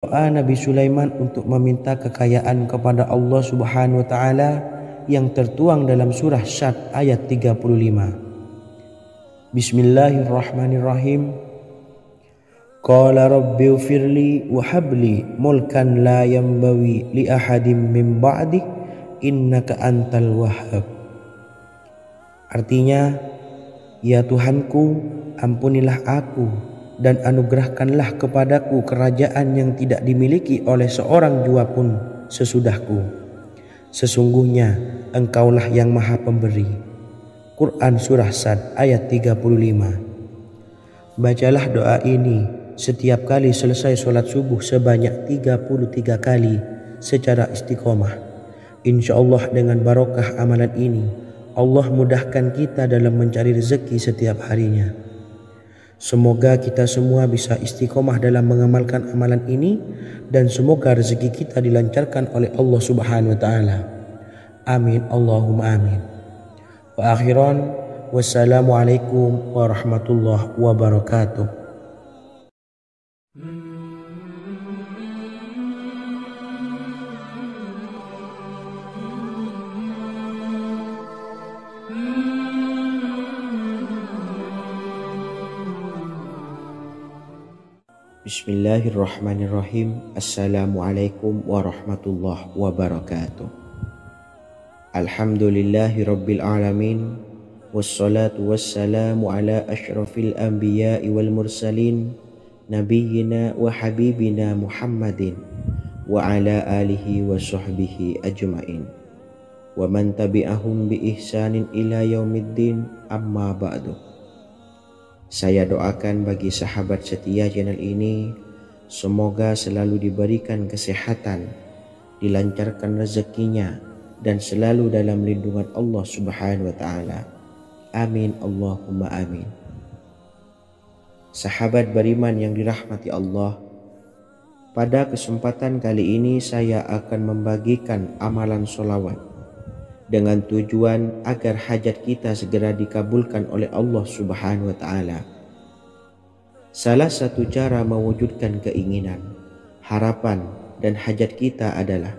Doa Nabi Sulaiman untuk meminta kekayaan kepada Allah Subhanahu wa taala yang tertuang dalam surah Syad ayat 35. Bismillahirrahmanirrahim. Qala rabbighfirli wa habli mulkan la yanbawi li ahadin min ba'di innaka antal wahhab. Artinya, ya Tuhanku, ampunilah aku dan anugerahkanlah kepadaku kerajaan yang tidak dimiliki oleh seorang jua pun sesudahku. Sesungguhnya Engkaulah yang Maha Pemberi. Quran Surah Sad ayat 35. Bacalah doa ini setiap kali selesai sholat subuh sebanyak 33 kali secara istiqomah. Insyaallah dengan barokah amalan ini, Allah mudahkan kita dalam mencari rezeki setiap harinya. Semoga kita semua bisa istiqomah dalam mengamalkan amalan ini dan semoga rezeki kita dilancarkan oleh Allah Subhanahu wa taala. Amin Allahumma amin. Wa akhiran, wassalamualaikum warahmatullahi wabarakatuh. Bismillahirrahmanirrahim. Assalamualaikum warahmatullahi wabarakatuh. Alhamdulillahi rabbil alamin. Wassalatu wassalamu ala ashrafil anbiya'i wal mursalin, nabiyyina wa habibina Muhammadin wa ala alihi wa sahbihi ajma'in wa man tabi'ahum bi ihsanin ila yaumiddin, amma ba'du. Saya doakan bagi sahabat setia channel ini, semoga selalu diberikan kesehatan, dilancarkan rezekinya, dan selalu dalam lindungan Allah Subhanahu wa taala. Amin Allahumma amin. Sahabat beriman yang dirahmati Allah, pada kesempatan kali ini saya akan membagikan amalan sholawat dengan tujuan agar hajat kita segera dikabulkan oleh Allah Subhanahu wa taala. Salah satu cara mewujudkan keinginan, harapan, dan hajat kita adalah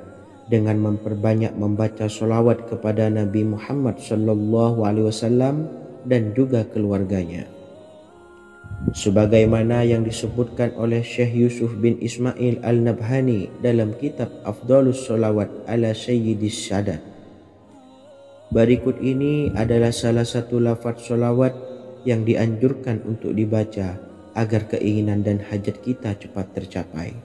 dengan memperbanyak membaca sholawat kepada Nabi Muhammad SAW dan juga keluarganya. Sebagaimana yang disebutkan oleh Syekh Yusuf bin Ismail Al-Nabhani dalam kitab Afdhalus Sholawat ala Sayyidis Sadat. Berikut ini adalah salah satu lafaz sholawat yang dianjurkan untuk dibaca agar keinginan dan hajat kita cepat tercapai.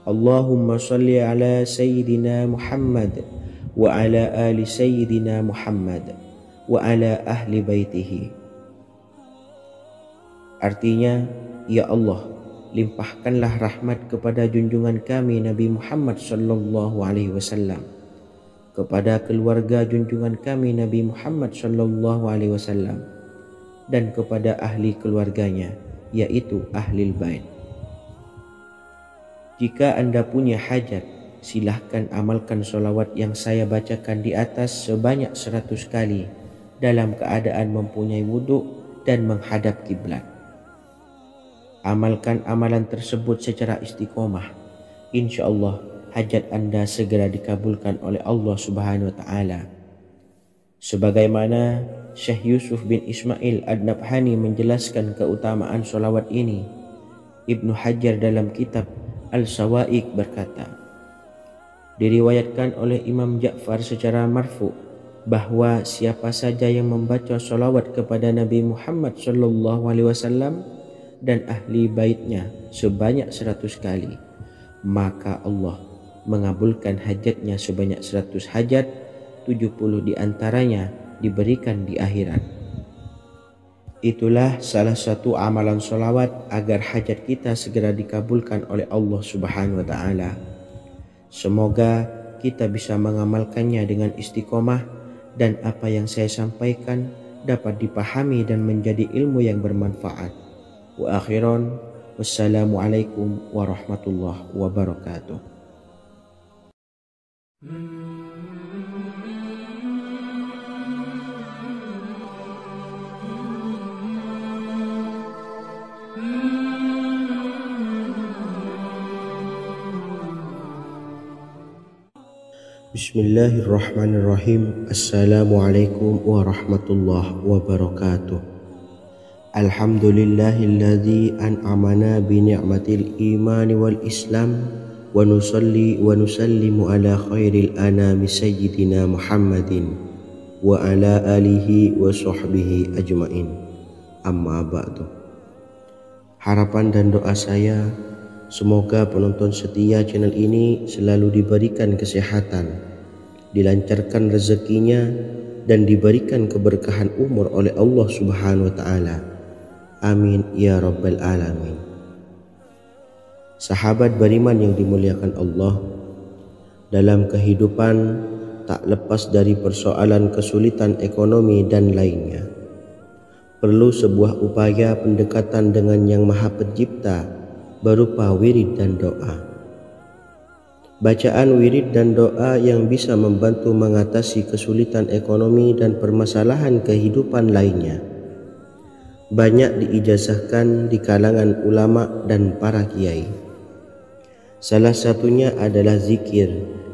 Allahumma salli ala Sayyidina Muhammad wa ala ali Sayyidina Muhammad wa ala ahli baitihi. Artinya, ya Allah, limpahkanlah rahmat kepada junjungan kami Nabi Muhammad sallallahu alaihi wasallam, kepada keluarga junjungan kami Nabi Muhammad sallallahu alaihi wasallam, dan kepada ahli keluarganya, yaitu ahlil bait. Jika Anda punya hajat, silahkan amalkan sholawat yang saya bacakan di atas sebanyak 100 kali dalam keadaan mempunyai wudhu dan menghadap kiblat. Amalkan amalan tersebut secara istiqomah. Insyaallah hajat Anda segera dikabulkan oleh Allah Subhanahu wa taala. Sebagaimana Syekh Yusuf bin Ismail Ad-Nabhani menjelaskan keutamaan sholawat ini, Ibnu Hajar dalam kitab Al-Sawa'iq berkata, diriwayatkan oleh Imam Ja'far secara marfu bahwa siapa saja yang membaca sholawat kepada Nabi Muhammad SAW dan ahli baitnya sebanyak 100 kali, maka Allah mengabulkan hajatnya sebanyak 100 hajat, 70 diantaranya diberikan di akhirat. Itulah salah satu amalan sholawat agar hajat kita segera dikabulkan oleh Allah Subhanahu wa ta'ala. Semoga kita bisa mengamalkannya dengan istiqomah dan apa yang saya sampaikan dapat dipahami dan menjadi ilmu yang bermanfaat. Wa akhiran, wassalamualaikum warahmatullahi wabarakatuh. Bismillahirrahmanirrahim. Assalamualaikum warahmatullahi wabarakatuh. Alhamdulillahilladzi an'amana bi ni'matil imani wal islam wa nusalli wa nusallimu ala khairil anami sayyidina Muhammadin wa ala alihi wa sahbihi ajmain. Amma ba'du. Harapan dan doa saya, semoga penonton setia channel ini selalu diberikan kesehatan, dilancarkan rezekinya, dan diberikan keberkahan umur oleh Allah Subhanahu wa Ta'ala. Amin ya Rabbal Alamin. Sahabat beriman yang dimuliakan Allah, dalam kehidupan tak lepas dari persoalan kesulitan ekonomi dan lainnya. Perlu sebuah upaya pendekatan dengan Yang Maha Pencipta berupa wirid dan doa. Bacaan wirid dan doa yang bisa membantu mengatasi kesulitan ekonomi dan permasalahan kehidupan lainnya banyak diijazahkan di kalangan ulama dan para kiai. Salah satunya adalah zikir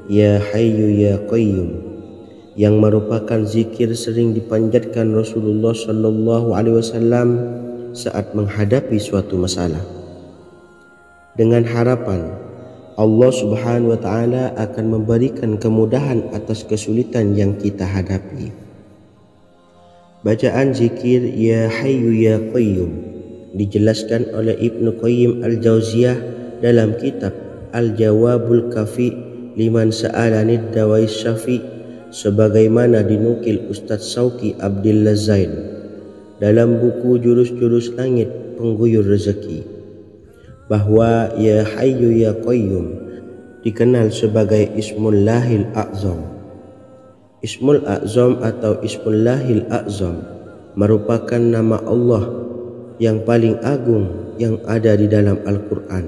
Ya Hayyu Ya Qayyum, yang merupakan zikir sering dipanjatkan Rasulullah SAW saat menghadapi suatu masalah, dengan harapan Allah Subhanahu wa Ta'ala akan memberikan kemudahan atas kesulitan yang kita hadapi. Bacaan zikir Ya Hayyu Ya Qayyum dijelaskan oleh Ibnu Qayyim Al-Jauziyah dalam kitab Al-Jawabul Kafi liman sa'alanid dawais syafi, sebagaimana dinukil Ustadz Sauki Abdillah Zain dalam buku Jurus-Jurus Langit Pengguyur Rezeki, bahwa Ya Hayyu Ya Qayyum dikenal sebagai Ismullahil A'zam. Ismul A'zam atau Ismullahil A'zam merupakan nama Allah yang paling agung yang ada di dalam Al-Quran.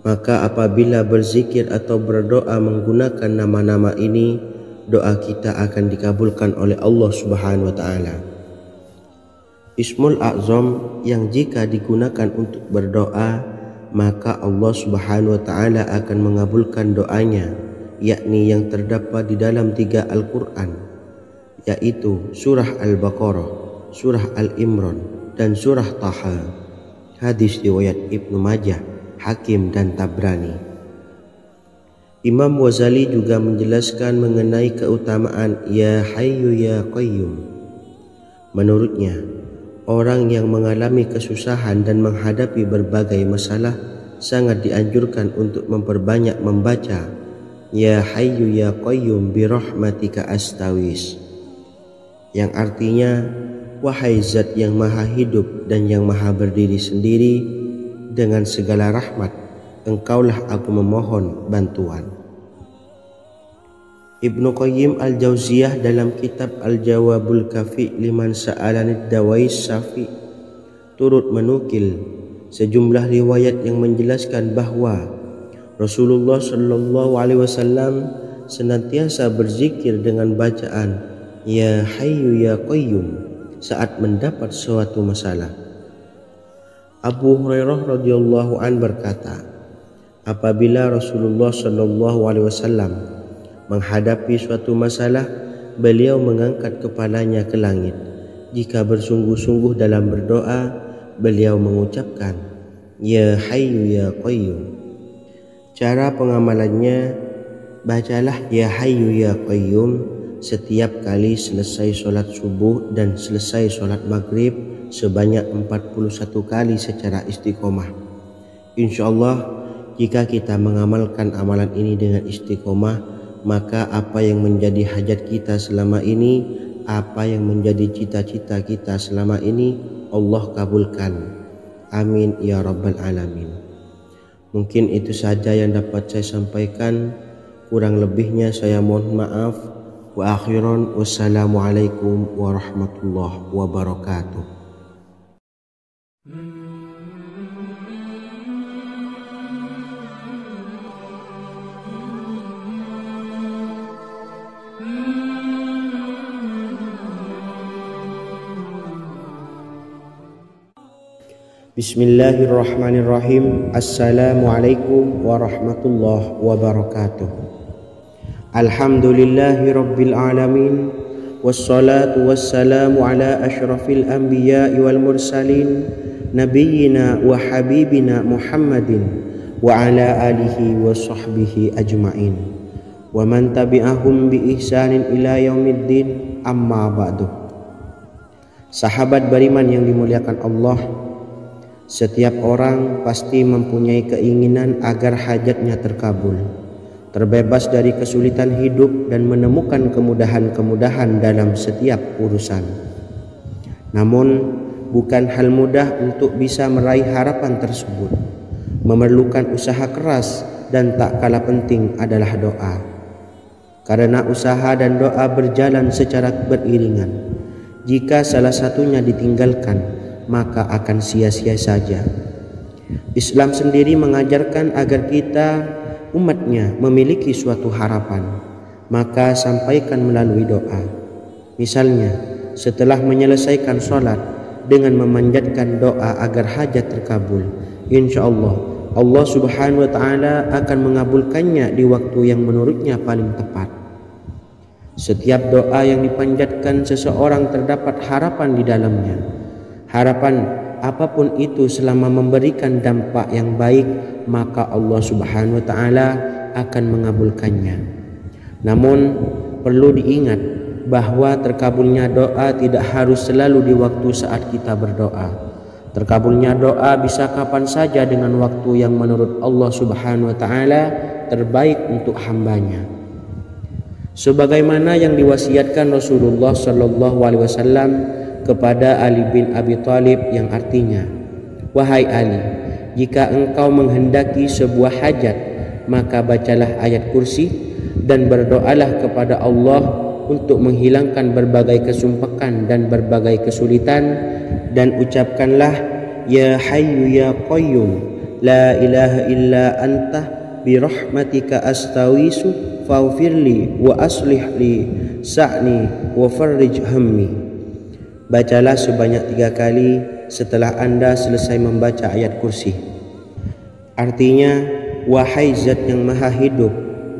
Maka apabila berzikir atau berdoa menggunakan nama-nama ini, doa kita akan dikabulkan oleh Allah Subhanahu wa Ta'ala. Ismul A'zam yang jika digunakan untuk berdoa, maka Allah Subhanahu wa Ta'ala akan mengabulkan doanya, yakni yang terdapat di dalam 3 Al-Quran, yaitu surah Al-Baqarah, surah Al-Imran, dan surah Taha. Hadis riwayat Ibnu Majah, Hakim, dan Tabrani. Imam Ghazali juga menjelaskan mengenai keutamaan Ya Hayyu Ya Qayyum. Menurutnya, orang yang mengalami kesusahan dan menghadapi berbagai masalah sangat dianjurkan untuk memperbanyak membaca Ya Hayyu Ya Qayyum bi rahmatika astawis, yang artinya wahai zat yang maha hidup dan yang maha berdiri sendiri, dengan segala rahmat engkaulah aku memohon bantuan. Ibnu Qayyim Al-Jauziyah dalam kitab Al-Jawabul Kafi liman sa'alanid dawais syafi turut menukil sejumlah riwayat yang menjelaskan bahwa Rasulullah SAW senantiasa berzikir dengan bacaan Ya Hayyu Ya Qayyum saat mendapat suatu masalah. Abu Hurairah radhiyallahu an berkata, apabila Rasulullah SAW menghadapi suatu masalah, beliau mengangkat kepalanya ke langit. Jika bersungguh-sungguh dalam berdoa, beliau mengucapkan Ya Hayyu Ya Qayyum. Cara pengamalannya, bacalah Ya Hayyu Ya Qayyum setiap kali selesai sholat subuh dan selesai sholat maghrib sebanyak 41 kali secara istiqomah. Insyaallah, jika kita mengamalkan amalan ini dengan istiqomah, maka apa yang menjadi hajat kita selama ini, apa yang menjadi cita-cita kita selama ini, Allah kabulkan. Amin ya Rabbal Alamin. Mungkin itu saja yang dapat saya sampaikan. Kurang lebihnya saya mohon maaf. Wa akhiran, wassalamualaikum warahmatullahi wabarakatuh. Bismillahirrahmanirrahim. Assalamualaikum warahmatullahi wabarakatuh. Alhamdulillahi rabbil alamin. Wassalatu wassalamu ala ashrafil anbiya'i wal mursalin nabiyyina wa habibina Muhammadin wa ala alihi wa sahbihi ajma'in wa man tabi'ahum bi ihsanin ila yaumiddin, amma ba'du. Sahabat beriman yang dimuliakan Allah, setiap orang pasti mempunyai keinginan agar hajatnya terkabul, terbebas dari kesulitan hidup dan menemukan kemudahan-kemudahan dalam setiap urusan. Namun bukan hal mudah untuk bisa meraih harapan tersebut. Memerlukan usaha keras dan tak kalah penting adalah doa. Karena usaha dan doa berjalan secara beriringan. Jika salah satunya ditinggalkan, maka akan sia-sia saja. Islam sendiri mengajarkan agar kita umatnya memiliki suatu harapan, maka sampaikan melalui doa. Misalnya, setelah menyelesaikan sholat dengan memanjatkan doa agar hajat terkabul, insya Allah subhanahu wa ta'ala akan mengabulkannya di waktu yang menurutnya paling tepat. Setiap doa yang dipanjatkan seseorang terdapat harapan di dalamnya. Harapan apapun itu selama memberikan dampak yang baik, maka Allah subhanahu wa ta'ala akan mengabulkannya. Namun perlu diingat bahwa terkabulnya doa tidak harus selalu di waktu saat kita berdoa. Terkabulnya doa bisa kapan saja dengan waktu yang menurut Allah subhanahu wa ta'ala terbaik untuk hambanya. Sebagaimana yang diwasiatkan Rasulullah sallallahu alaihi wasallam kepada Ali bin Abi Thalib, yang artinya, "Wahai Ali, jika engkau menghendaki sebuah hajat, maka bacalah ayat kursi dan berdoalah kepada Allah untuk menghilangkan berbagai kesumpakan dan berbagai kesulitan, dan ucapkanlah, Ya Hayyu Ya Qayyum, La ilaha illa anta birahmatika astawisu faghfirli wa aslih li sa'ni wa farrij hammi." Bacalah sebanyak 3 kali setelah Anda selesai membaca ayat kursi. Artinya, wahai zat yang maha hidup,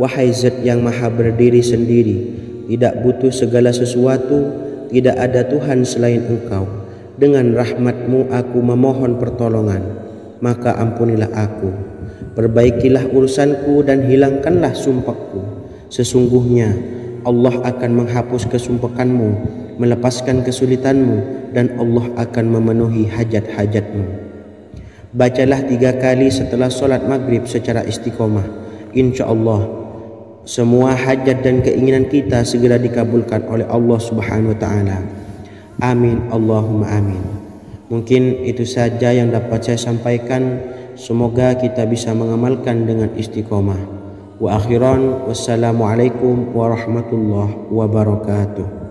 wahai zat yang maha berdiri sendiri, tidak butuh segala sesuatu, tidak ada Tuhan selain Engkau. Dengan rahmat-Mu aku memohon pertolongan, maka ampunilah aku. Perbaikilah urusanku dan hilangkanlah sumpahku. Sesungguhnya Allah akan menghapus kesumpahanmu, melepaskan kesulitanmu, dan Allah akan memenuhi hajat-hajatmu. Bacalah 3 kali setelah sholat maghrib secara istiqomah. Insya Allah semua hajat dan keinginan kita segera dikabulkan oleh Allah subhanahu wa ta'ala. Amin Allahumma amin. Mungkin itu saja yang dapat saya sampaikan. Semoga kita bisa mengamalkan dengan istiqomah. Wa akhiran, wassalamualaikum warahmatullahi wabarakatuh.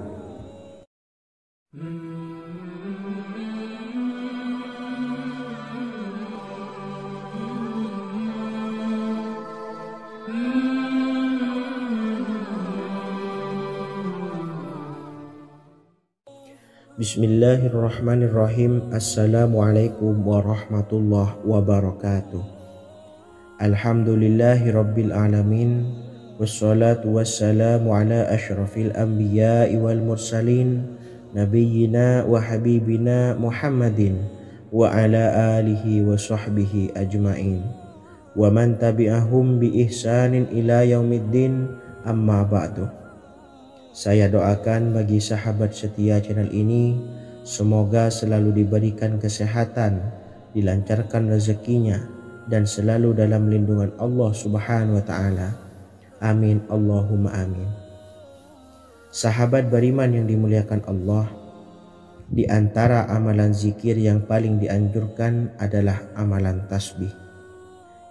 Bismillahirrahmanirrahim. Assalamualaikum warahmatullahi wabarakatuh. Alhamdulillahi rabbil alamin. Wassalatu wassalamu ala ashrafil anbiya'i wal mursalin nabiyyina wa habibina Muhammadin wa ala alihi wa sahbihi ajma'in wa man tabi'ahum bi ihsanin ila yaumiddin, amma ba'du. Saya doakan bagi sahabat setia channel ini, semoga selalu diberikan kesehatan, dilancarkan rezekinya, dan selalu dalam lindungan Allah subhanahu wa ta'ala. Amin Allahumma amin. Sahabat beriman yang dimuliakan Allah, di antara amalan zikir yang paling dianjurkan adalah amalan tasbih,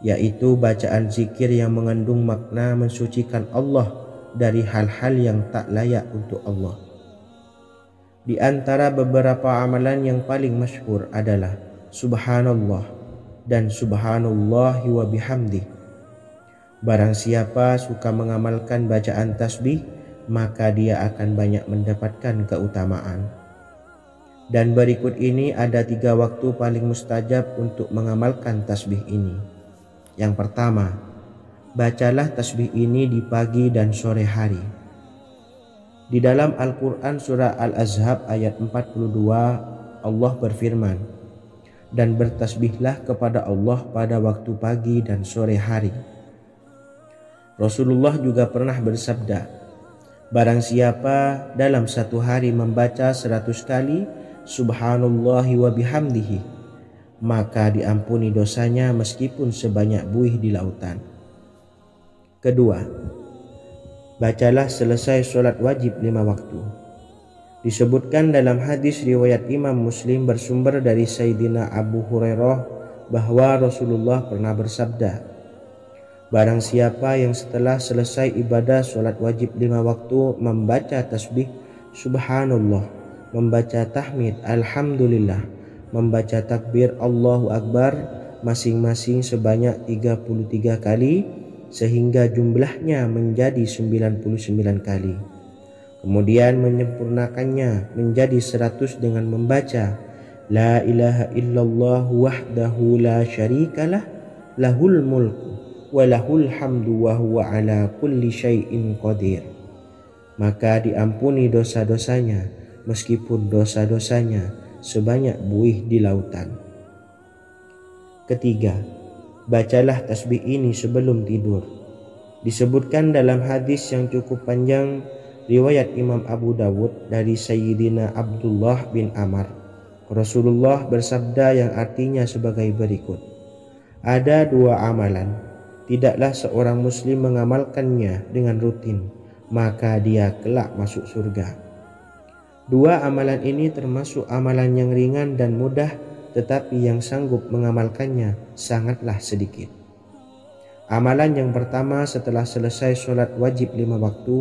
yaitu bacaan zikir yang mengandung makna mensucikan Allah dari hal-hal yang tak layak untuk Allah. Di antara beberapa amalan yang paling masyhur adalah Subhanallah dan Subhanallahi wa bihamdih. Barang siapa suka mengamalkan bacaan tasbih, maka dia akan banyak mendapatkan keutamaan. Dan berikut ini ada 3 waktu paling mustajab untuk mengamalkan tasbih ini. Yang pertama, bacalah tasbih ini di pagi dan sore hari. Di dalam Al-Quran surah Al-Ahzab ayat 42 Allah berfirman, dan bertasbihlah kepada Allah pada waktu pagi dan sore hari. Rasulullah juga pernah bersabda, barang siapa dalam satu hari membaca 100 kali Subhanallahi wa bihamdihi, maka diampuni dosanya meskipun sebanyak buih di lautan. Kedua, bacalah selesai sholat wajib 5 waktu. Disebutkan dalam hadis riwayat Imam Muslim bersumber dari Sayyidina Abu Hurairah bahwa Rasulullah pernah bersabda, barang siapa yang setelah selesai ibadah sholat wajib 5 waktu membaca tasbih Subhanallah, membaca tahmid Alhamdulillah, membaca takbir Allahu Akbar masing-masing sebanyak 33 kali sehingga jumlahnya menjadi 99 kali. Kemudian menyempurnakannya menjadi 100 dengan membaca La ilaha illallah wahdahu la syarikalah lahul mulku wa lahul hamdu wa huwa ala kulli syai'in qadir. Maka diampuni dosa-dosanya meskipun dosa-dosanya sebanyak buih di lautan. Ketiga, bacalah tasbih ini sebelum tidur. Disebutkan dalam hadis yang cukup panjang riwayat Imam Abu Dawud dari Sayyidina Abdullah bin Amr, Rasulullah bersabda yang artinya sebagai berikut, ada 2 amalan, tidaklah seorang muslim mengamalkannya dengan rutin, maka dia kelak masuk surga. 2 amalan ini termasuk amalan yang ringan dan mudah, tetapi yang sanggup mengamalkannya sangatlah sedikit. Amalan yang pertama setelah selesai sholat wajib 5 waktu,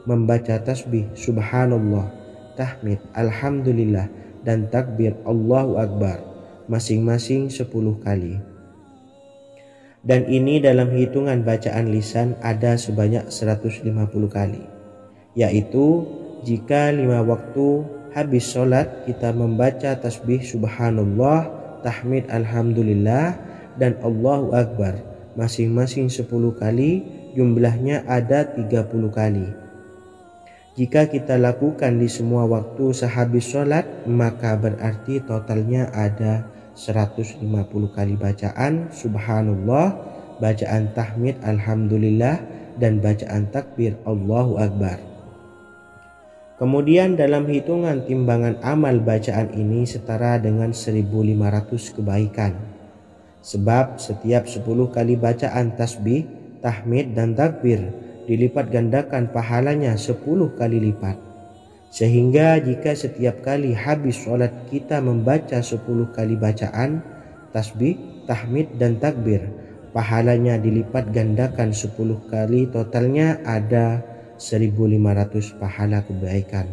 membaca tasbih Subhanallah, tahmid Alhamdulillah, dan takbir Allahu Akbar masing-masing 10 kali. Dan ini dalam hitungan bacaan lisan ada sebanyak 150 kali, yaitu jika 5 waktu habis sholat kita membaca tasbih Subhanallah, tahmid Alhamdulillah, dan Allahu Akbar masing-masing 10 kali, jumlahnya ada 30 kali. Jika kita lakukan di semua waktu sehabis sholat, maka berarti totalnya ada 150 kali bacaan Subhanallah, bacaan tahmid Alhamdulillah, dan bacaan takbir Allahu Akbar. Kemudian dalam hitungan timbangan amal bacaan ini setara dengan 1500 kebaikan. Sebab setiap 10 kali bacaan tasbih, tahmid, dan takbir dilipat gandakan pahalanya 10 kali lipat. Sehingga jika setiap kali habis sholat kita membaca 10 kali bacaan tasbih, tahmid, dan takbir, pahalanya dilipat gandakan 10 kali, totalnya ada 1500 pahala kebaikan.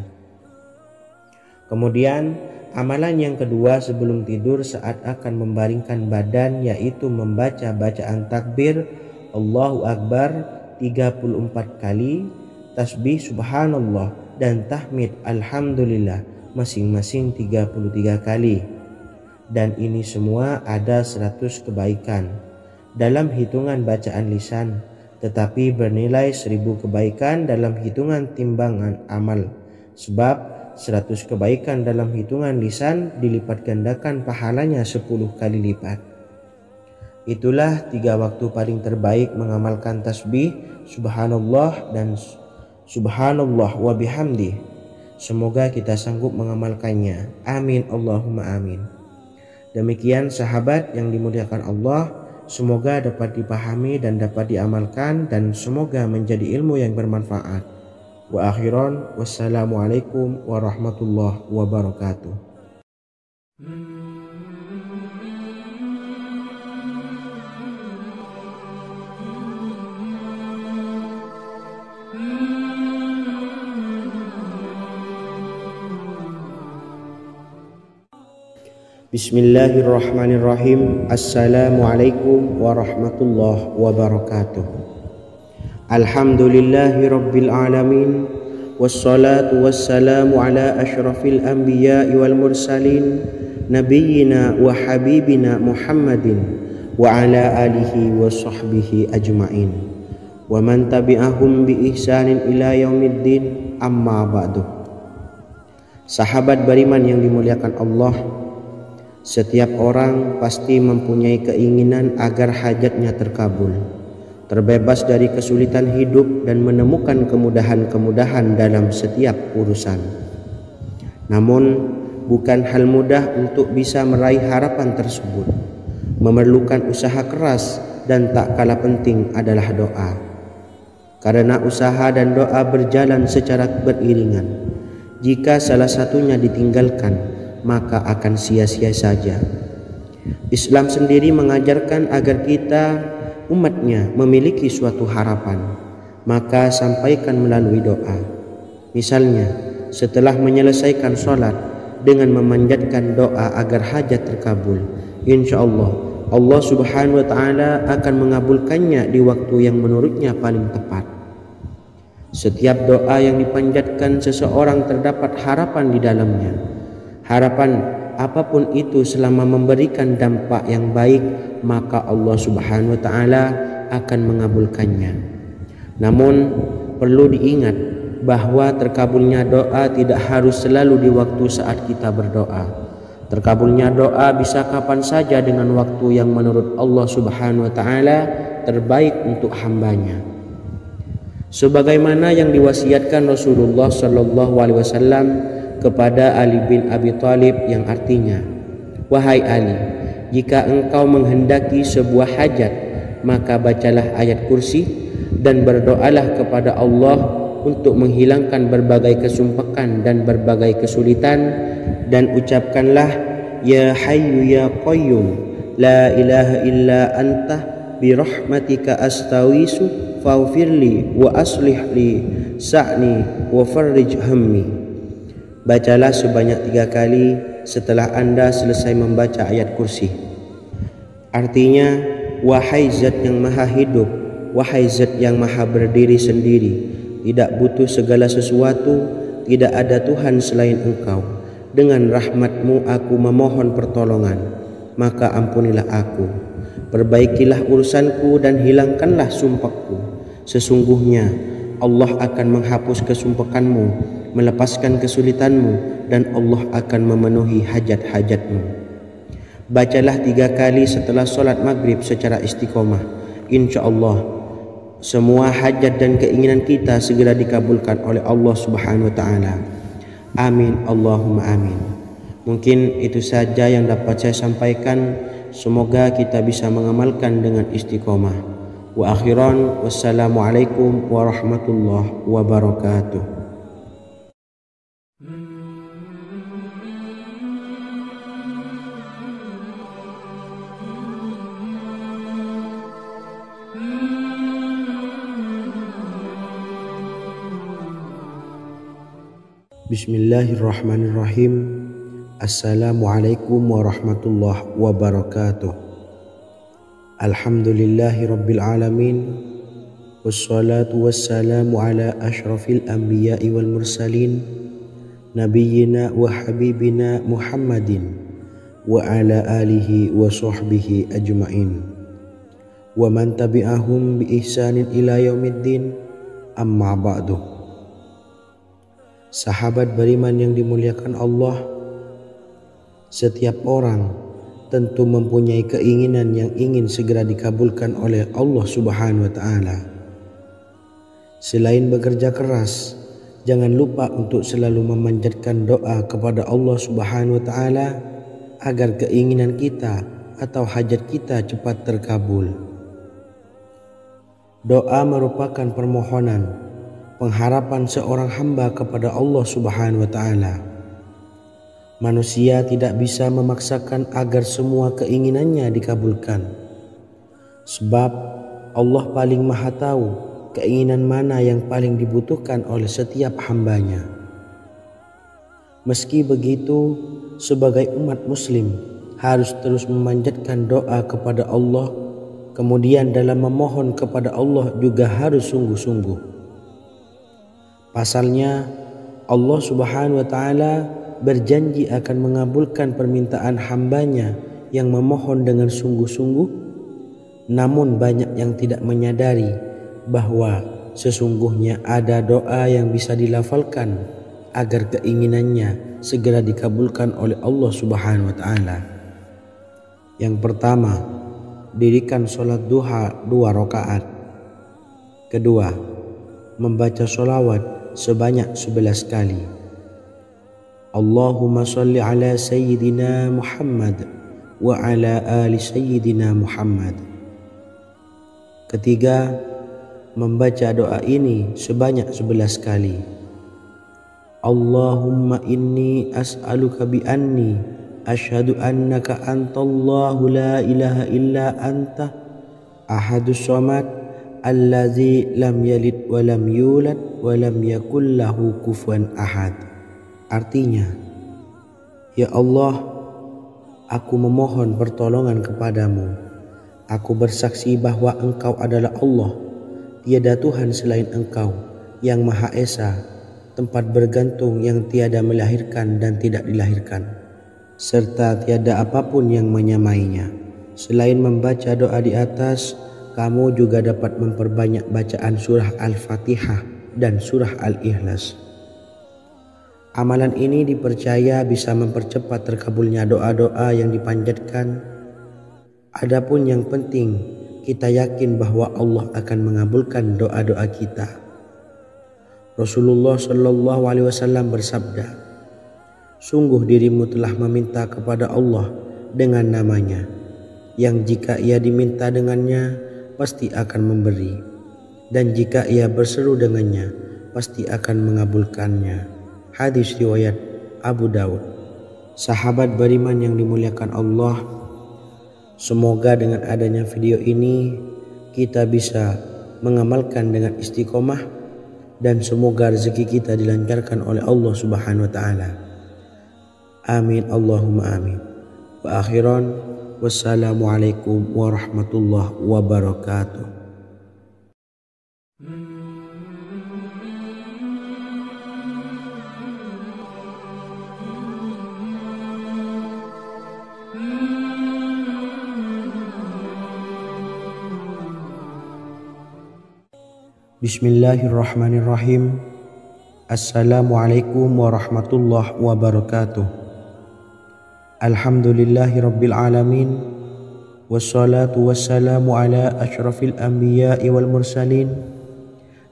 Kemudian amalan yang kedua sebelum tidur saat akan membaringkan badan, yaitu membaca bacaan takbir Allahu Akbar 34 kali, tasbih Subhanallah, dan tahmid Alhamdulillah masing-masing 33 kali. Dan ini semua ada 100 kebaikan dalam hitungan bacaan lisan, tetapi bernilai 1000 kebaikan dalam hitungan timbangan amal. Sebab 100 kebaikan dalam hitungan lisan dilipat gandakan pahalanya 10 kali lipat. Itulah 3 waktu paling terbaik mengamalkan tasbih Subhanallah dan Subhanallah wa bihamdi. Semoga kita sanggup mengamalkannya. Amin Allahumma amin. Demikian sahabat yang dimuliakan Allah, semoga dapat dipahami dan dapat diamalkan, dan semoga menjadi ilmu yang bermanfaat. Wa akhiran, wassalamualaikum warahmatullahi wabarakatuh. Bismillahirrahmanirrahim. Assalamualaikum warahmatullahi wabarakatuh. Alhamdulillahi rabbil alamin, wassalatu wassalamu ala ashrafil anbiya'i wal mursalin, nabiyyina wa habibina Muhammadin wa ala alihi wa sahbihi ajma'in. wa man tabi'ahum bi ihsanin ila yaumiddin, amma ba'du. Sahabat beriman yang dimuliakan Allah, setiap orang pasti mempunyai keinginan agar hajatnya terkabul, terbebas dari kesulitan hidup dan menemukan kemudahan-kemudahan dalam setiap urusan. Namun bukan hal mudah untuk bisa meraih harapan tersebut. Memerlukan usaha keras dan tak kalah penting adalah doa. Karena usaha dan doa berjalan secara beriringan. Jika salah satunya ditinggalkan, maka akan sia-sia saja. Islam sendiri mengajarkan agar kita umatnya memiliki suatu harapan, maka sampaikan melalui doa. Misalnya, setelah menyelesaikan sholat, dengan memanjatkan doa agar hajat terkabul, insya Allah subhanahu wa ta'ala akan mengabulkannya di waktu yang menurutnya paling tepat. Setiap doa yang dipanjatkan seseorang terdapat harapan di dalamnya. Harapan apapun itu selama memberikan dampak yang baik, maka Allah subhanahu wa ta'ala akan mengabulkannya. Namun perlu diingat bahwa terkabulnya doa tidak harus selalu di waktu saat kita berdoa. Terkabulnya doa bisa kapan saja dengan waktu yang menurut Allah subhanahu wa ta'ala terbaik untuk hambanya. Sebagaimana yang diwasiatkan Rasulullah sallallahu alaihi wasallam kepada Ali bin Abi Thalib, yang artinya, "Wahai Ali, jika engkau menghendaki sebuah hajat, maka bacalah ayat kursi dan berdoalah kepada Allah untuk menghilangkan berbagai kesumpakan dan berbagai kesulitan, dan ucapkanlah, Ya Hayyu Ya Qayyum, La ilaha illa anta, birahmatika astawisu, faghfirli wa aslih li sa'ni wa farrij hammi." Bacalah sebanyak 3 kali setelah Anda selesai membaca ayat kursi. Artinya, wahai zat yang maha hidup, wahai zat yang maha berdiri sendiri, tidak butuh segala sesuatu, tidak ada Tuhan selain Engkau. Dengan rahmat-Mu aku memohon pertolongan, maka ampunilah aku. Perbaikilah urusanku dan hilangkanlah sumpahku. Sesungguhnya Allah akan menghapus kesumpahanmu, melepaskan kesulitanmu, dan Allah akan memenuhi hajat-hajatmu. Bacalah 3 kali setelah sholat maghrib secara istiqomah. Insya Allah semua hajat dan keinginan kita segera dikabulkan oleh Allah subhanahu wa ta'ala. Amin, Allahumma amin. Mungkin itu saja yang dapat saya sampaikan. Semoga kita bisa mengamalkan dengan istiqomah. Wa akhiran, wassalamualaikum warahmatullahi wabarakatuh. Bismillahirrahmanirrahim. Assalamualaikum warahmatullahi wabarakatuh. Alhamdulillahi rabbil alamin, wassalatu wassalamu ala ashrafil anbiya'i wal mursalin, nabiyyina wa habibina Muhammadin wa ala alihi wa sahbihi ajma'in, wa man tabi'ahum bi ihsanin ila yaumiddin, amma ba'du. Sahabat beriman yang dimuliakan Allah, setiap orang tentu mempunyai keinginan yang ingin segera dikabulkan oleh Allah subhanahu wa ta'ala. Selain bekerja keras, jangan lupa untuk selalu memanjatkan doa kepada Allah subhanahu wa ta'ala agar keinginan kita atau hajat kita cepat terkabul. Doa merupakan permohonan, pengharapan seorang hamba kepada Allah subhanahu wa ta'ala. Manusia tidak bisa memaksakan agar semua keinginannya dikabulkan, sebab Allah paling maha tahu keinginan mana yang paling dibutuhkan oleh setiap hambanya. Meski begitu, sebagai umat muslim harus terus memanjatkan doa kepada Allah, kemudian dalam memohon kepada Allah juga harus sungguh-sungguh. Pasalnya, Allah subhanahu wa ta'ala berjanji akan mengabulkan permintaan hambanya yang memohon dengan sungguh-sungguh. Namun banyak yang tidak menyadari bahwa sesungguhnya ada doa yang bisa dilafalkan agar keinginannya segera dikabulkan oleh Allah Subhanahu wa taala. Yang pertama, dirikan sholat duha 2 rakaat. Kedua, membaca sholawat sebanyak 11 kali. Allahumma sholli ala sayyidina Muhammad wa ala ali sayyidina Muhammad. Ketiga, membaca doa ini sebanyak 11 kali. Allahumma inni as'aluka bi anni asyhadu annaka antallahu la ilaha illa anta ahadus samad allazi lam yalid wa lam yulad wa lam yakul lahu kufuwan ahad. Artinya, ya Allah, aku memohon pertolongan kepadamu. Aku bersaksi bahwa Engkau adalah Allah, tiada Tuhan selain Engkau, yang Maha Esa, tempat bergantung yang tiada melahirkan dan tidak dilahirkan, serta tiada apapun yang menyamainya. Selain membaca doa di atas, kamu juga dapat memperbanyak bacaan surah Al-Fatihah dan surah Al-Ikhlas. Amalan ini dipercaya bisa mempercepat terkabulnya doa-doa yang dipanjatkan. Adapun yang penting, kita yakin bahwa Allah akan mengabulkan doa-doa kita. Rasulullah Shallallahu Alaihi Wasallam bersabda, sungguh dirimu telah meminta kepada Allah dengan namanya, yang jika ia diminta dengannya, pasti akan memberi, dan jika ia berseru dengannya, pasti akan mengabulkannya. Hadis riwayat Abu Daud. Sahabat beriman yang dimuliakan Allah, semoga dengan adanya video ini kita bisa mengamalkan dengan istiqomah, dan semoga rezeki kita dilancarkan oleh Allah Subhanahu wa taala. Amin Allahumma amin. Wa akhiran, wassalamualaikum warahmatullahi wabarakatuh. Bismillahirrahmanirrahim. Assalamualaikum warahmatullahi wabarakatuh. Alhamdulillahi rabbil alamin. Wassalatu wassalamu ala asyrafil anbiya'i wal mursalin,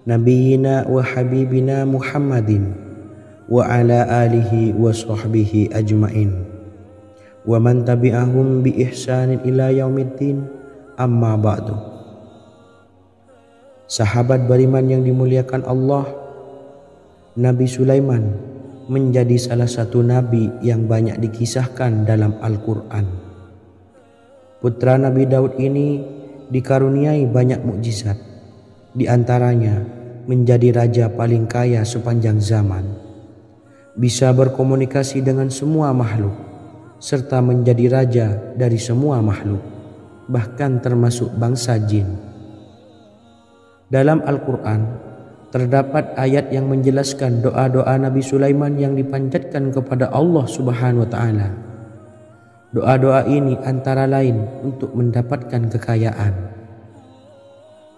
nabiyyina wa habibina Muhammadin wa ala alihi wa sahbihi ajmain, wa man tabi'ahum bi ihsanin ila yaumiddin, amma ba'du. Sahabat beriman yang dimuliakan Allah, Nabi Sulaiman menjadi salah satu nabi yang banyak dikisahkan dalam Al-Quran. Putra Nabi Daud ini dikaruniai banyak mukjizat, di antaranya menjadi raja paling kaya sepanjang zaman, bisa berkomunikasi dengan semua makhluk, serta menjadi raja dari semua makhluk, bahkan termasuk bangsa jin. Dalam Al-Quran terdapat ayat yang menjelaskan doa-doa Nabi Sulaiman yang dipanjatkan kepada Allah Subhanahu wa taala. Doa-doa ini antara lain untuk mendapatkan kekayaan.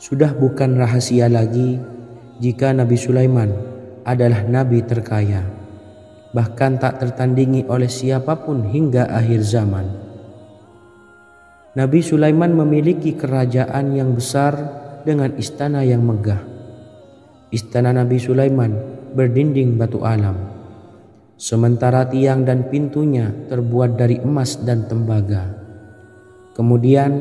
Sudah bukan rahasia lagi jika Nabi Sulaiman adalah nabi terkaya, bahkan tak tertandingi oleh siapapun hingga akhir zaman. Nabi Sulaiman memiliki kerajaan yang besar dengan istana yang megah. Istana Nabi Sulaiman berdinding batu alam, sementara tiang dan pintunya terbuat dari emas dan tembaga. Kemudian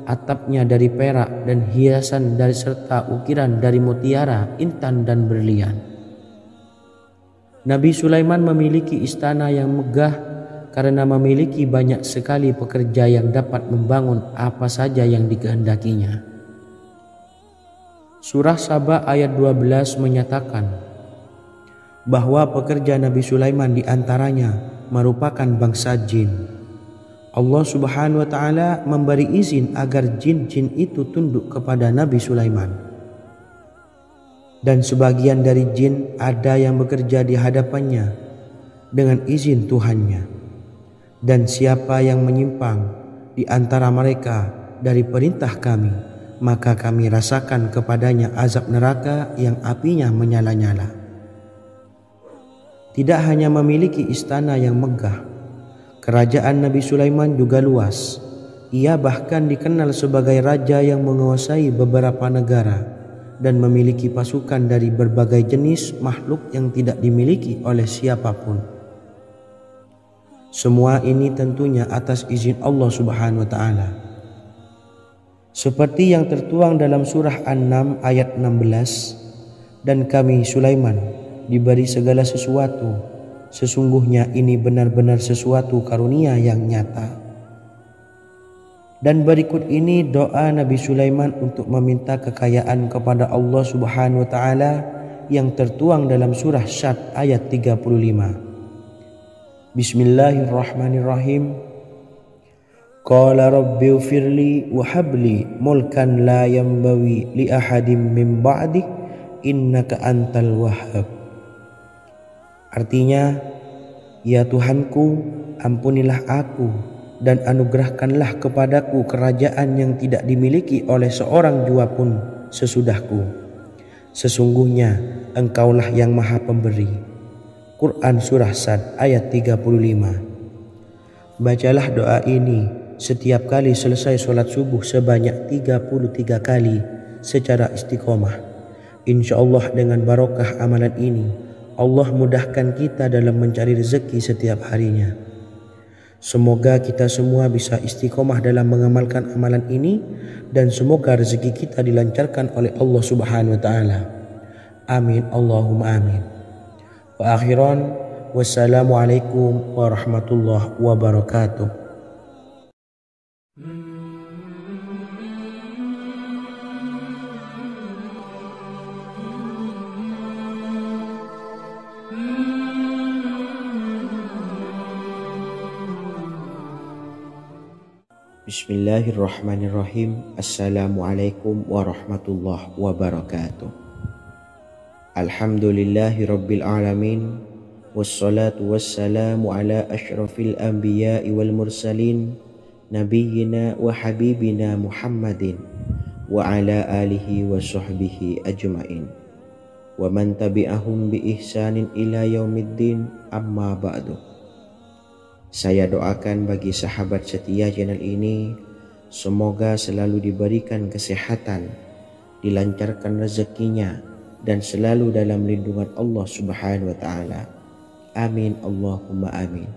atapnya dari perak dan hiasan dari serta ukiran dari mutiara, intan dan berlian. Nabi Sulaiman memiliki istana yang megah karena memiliki banyak sekali pekerja yang dapat membangun apa saja yang dikehendakinya. Surah Saba ayat 12 menyatakan bahwa pekerja Nabi Sulaiman diantaranya merupakan bangsa jin. Allah Subhanahu wa taala memberi izin agar jin-jin itu tunduk kepada Nabi Sulaiman. Dan sebagian dari jin ada yang bekerja di hadapannya dengan izin Tuhannya. Dan siapa yang menyimpang di antara mereka dari perintah kami, maka kami rasakan kepadanya azab neraka yang apinya menyala-nyala. Tidak hanya memiliki istana yang megah, kerajaan Nabi Sulaiman juga luas. Ia bahkan dikenal sebagai raja yang menguasai beberapa negara dan memiliki pasukan dari berbagai jenis makhluk yang tidak dimiliki oleh siapapun. Semua ini tentunya atas izin Allah Subhanahu wa Ta'ala. Seperti yang tertuang dalam surah An-Naml ayat 16, dan kami Sulaiman diberi segala sesuatu, sesungguhnya ini benar-benar sesuatu karunia yang nyata. Dan berikut ini doa Nabi Sulaiman untuk meminta kekayaan kepada Allah Subhanahu wa Ta'ala yang tertuang dalam surah Syad ayat 35. Bismillahirrahmanirrahim. Qala rabbi ufirli wa habli mulkan la yanbawi li ahadim min ba'di innaka antal wahhab. Artinya, ya Tuhanku, ampunilah aku dan anugerahkanlah kepadaku kerajaan yang tidak dimiliki oleh seorang jua pun sesudahku. Sesungguhnya Engkaulah yang Maha Pemberi. Quran Surah Sad ayat 35. Bacalah doa ini setiap kali selesai sholat subuh sebanyak 33 kali secara istiqomah. Insya Allah dengan barokah amalan ini, Allah mudahkan kita dalam mencari rezeki setiap harinya. Semoga kita semua bisa istiqomah dalam mengamalkan amalan ini dan semoga rezeki kita dilancarkan oleh Allah Subhanahu wa Ta'ala. Amin Allahumma amin. Wa akhiran, wassalamualaikum warahmatullahi wabarakatuh. Bismillahirrahmanirrahim. Assalamualaikum warahmatullahi wabarakatuh. Alhamdulillahi rabbil alamin. Wassalatu wassalamu ala ashrafil anbiya'i wal mursalin, nabiyyina wa habibina Muhammadin wa ala alihi wa sahbihi ajma'in wa man tabi'ahum bi ihsanin ila yaumiddin, amma ba'du. Saya doakan bagi sahabat setia channel ini, semoga selalu diberikan kesehatan, dilancarkan rezekinya, dan selalu dalam lindungan Allah Subhanahu wa Ta'ala. Amin Allahumma amin.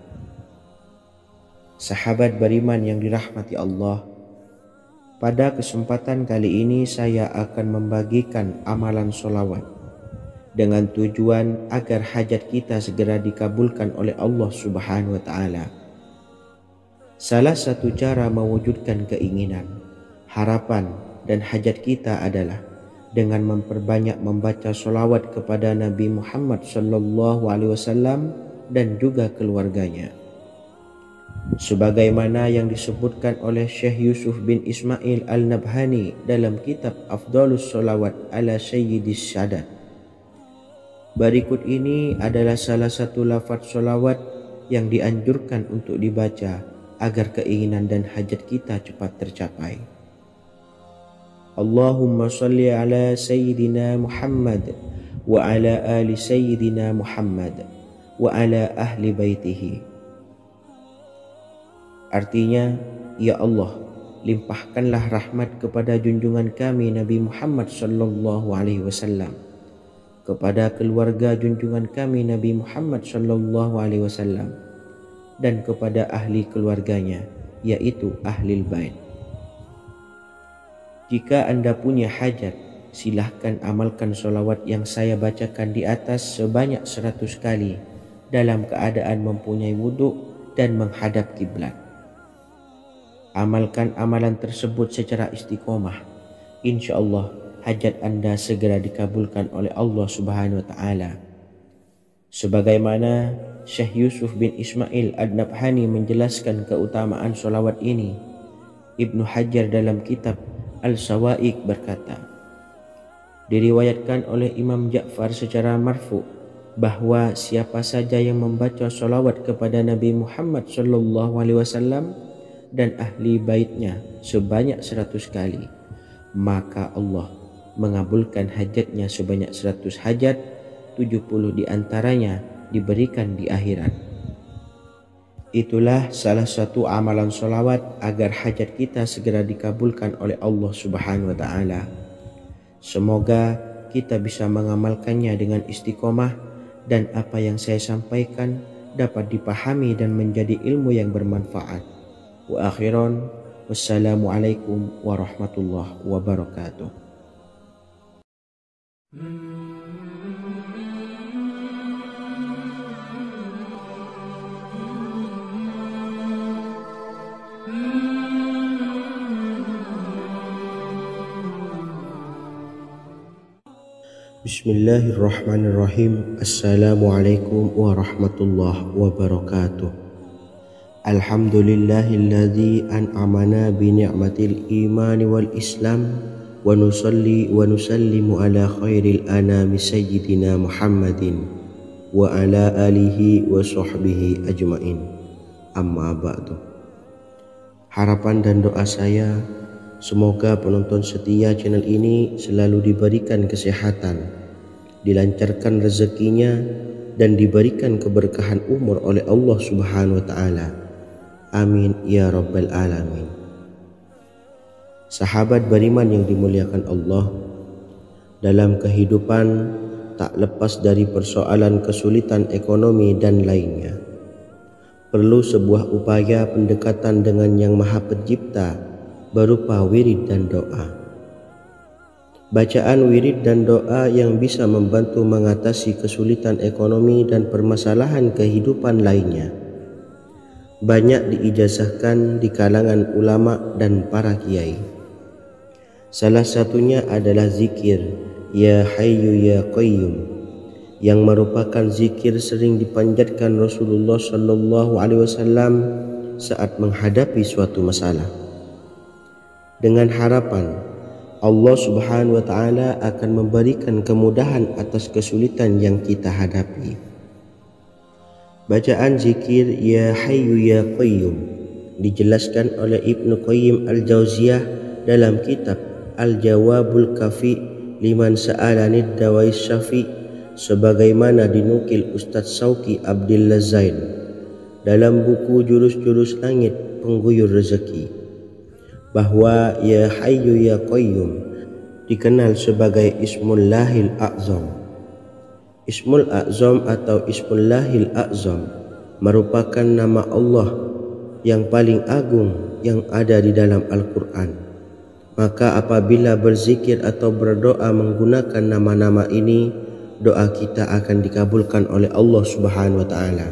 Sahabat beriman yang dirahmati Allah, pada kesempatan kali ini saya akan membagikan amalan sholawat dengan tujuan agar hajat kita segera dikabulkan oleh Allah Subhanahu wa Ta'ala. Salah satu cara mewujudkan keinginan, harapan, dan hajat kita adalah dengan memperbanyak membaca sholawat kepada Nabi Muhammad SAW dan juga keluarganya. Sebagaimana yang disebutkan oleh Syekh Yusuf bin Ismail Al-Nabhani dalam kitab Afdhalus Sholawat ala Sayyidis Sadat. Berikut ini adalah salah satu lafaz sholawat yang dianjurkan untuk dibaca agar keinginan dan hajat kita cepat tercapai. Allahumma salli ala Sayyidina Muhammad wa ala ali Sayyidina Muhammad wa ala ahli baitihi. Artinya, ya Allah, limpahkanlah rahmat kepada junjungan kami Nabi Muhammad SAW, kepada keluarga junjungan kami Nabi Muhammad SAW, dan kepada ahli keluarganya, yaitu ahlil bait. Jika Anda punya hajat, silahkan amalkan sholawat yang saya bacakan di atas sebanyak 100 kali dalam keadaan mempunyai wudhu dan menghadap kiblat. Amalkan amalan tersebut secara istiqomah. Insya Allah hajat Anda segera dikabulkan oleh Allah Subhanahu wa Ta'ala. Sebagaimana Syekh Yusuf bin Ismail Ad-Nabhani menjelaskan keutamaan sholawat ini, Ibnu Hajar dalam kitab Al-Sawa'iq berkata, diriwayatkan oleh Imam Ja'far secara marfu bahwa siapa saja yang membaca sholawat kepada Nabi Muhammad SAW dan ahli baitnya sebanyak 100 kali, maka Allah mengabulkan hajatnya sebanyak 100 hajat, 70 diantaranya diberikan di akhirat. Itulah salah satu amalan sholawat agar hajat kita segera dikabulkan oleh Allah Subhanahu wa Ta'ala. Semoga kita bisa mengamalkannya dengan istiqomah dan apa yang saya sampaikan dapat dipahami dan menjadi ilmu yang bermanfaat. Wa akhiran, wassalamualaikum warahmatullahi wabarakatuh. Bismillahirrahmanirrahim. Assalamualaikum warahmatullahi wabarakatuh. Alhamdulillahilladzi an'amana bi ni'matil imani wal islam wa nusalli wa nusallimu ala khairil anami sayyidina Muhammadin wa ala alihi wa sahbihi ajmain. Amma ba'du. Harapan dan doa saya, semoga penonton setia channel ini selalu diberikan kesehatan, dilancarkan rezekinya, dan diberikan keberkahan umur oleh Allah Subhanahu wa Ta'ala. Amin ya rabbal alamin. Sahabat beriman yang dimuliakan Allah, dalam kehidupan tak lepas dari persoalan kesulitan ekonomi dan lainnya. Perlu sebuah upaya pendekatan dengan Yang Maha Pencipta berupa wirid dan doa. Bacaan wirid dan doa yang bisa membantu mengatasi kesulitan ekonomi dan permasalahan kehidupan lainnya banyak diijazahkan di kalangan ulama dan para kiai. Salah satunya adalah zikir Ya Hayyu Ya Qayyum, yang merupakan zikir sering dipanjatkan Rasulullah SAW saat menghadapi suatu masalah, dengan harapan Allah Subhanahu wa Ta'ala akan memberikan kemudahan atas kesulitan yang kita hadapi. Bacaan zikir Ya Hayyu Ya Qayyum dijelaskan oleh Ibnu Qayyim Al-Jauziyah dalam kitab Al-Jawabul Kafi liman sa'alanid dawais syafi, sebagaimana dinukil Ustadz Sauki Abdillah Zain dalam buku Jurus-Jurus Langit Pengguyur Rezeki, bahwa Ya Hayyu Ya Qayyum dikenal sebagai Ismullahil A'zam. Ismul A'zam atau Ismullahil A'zam merupakan nama Allah yang paling agung yang ada di dalam Al-Quran. Maka apabila berzikir atau berdoa menggunakan nama-nama ini, doa kita akan dikabulkan oleh Allah Subhanahu wa Ta'ala.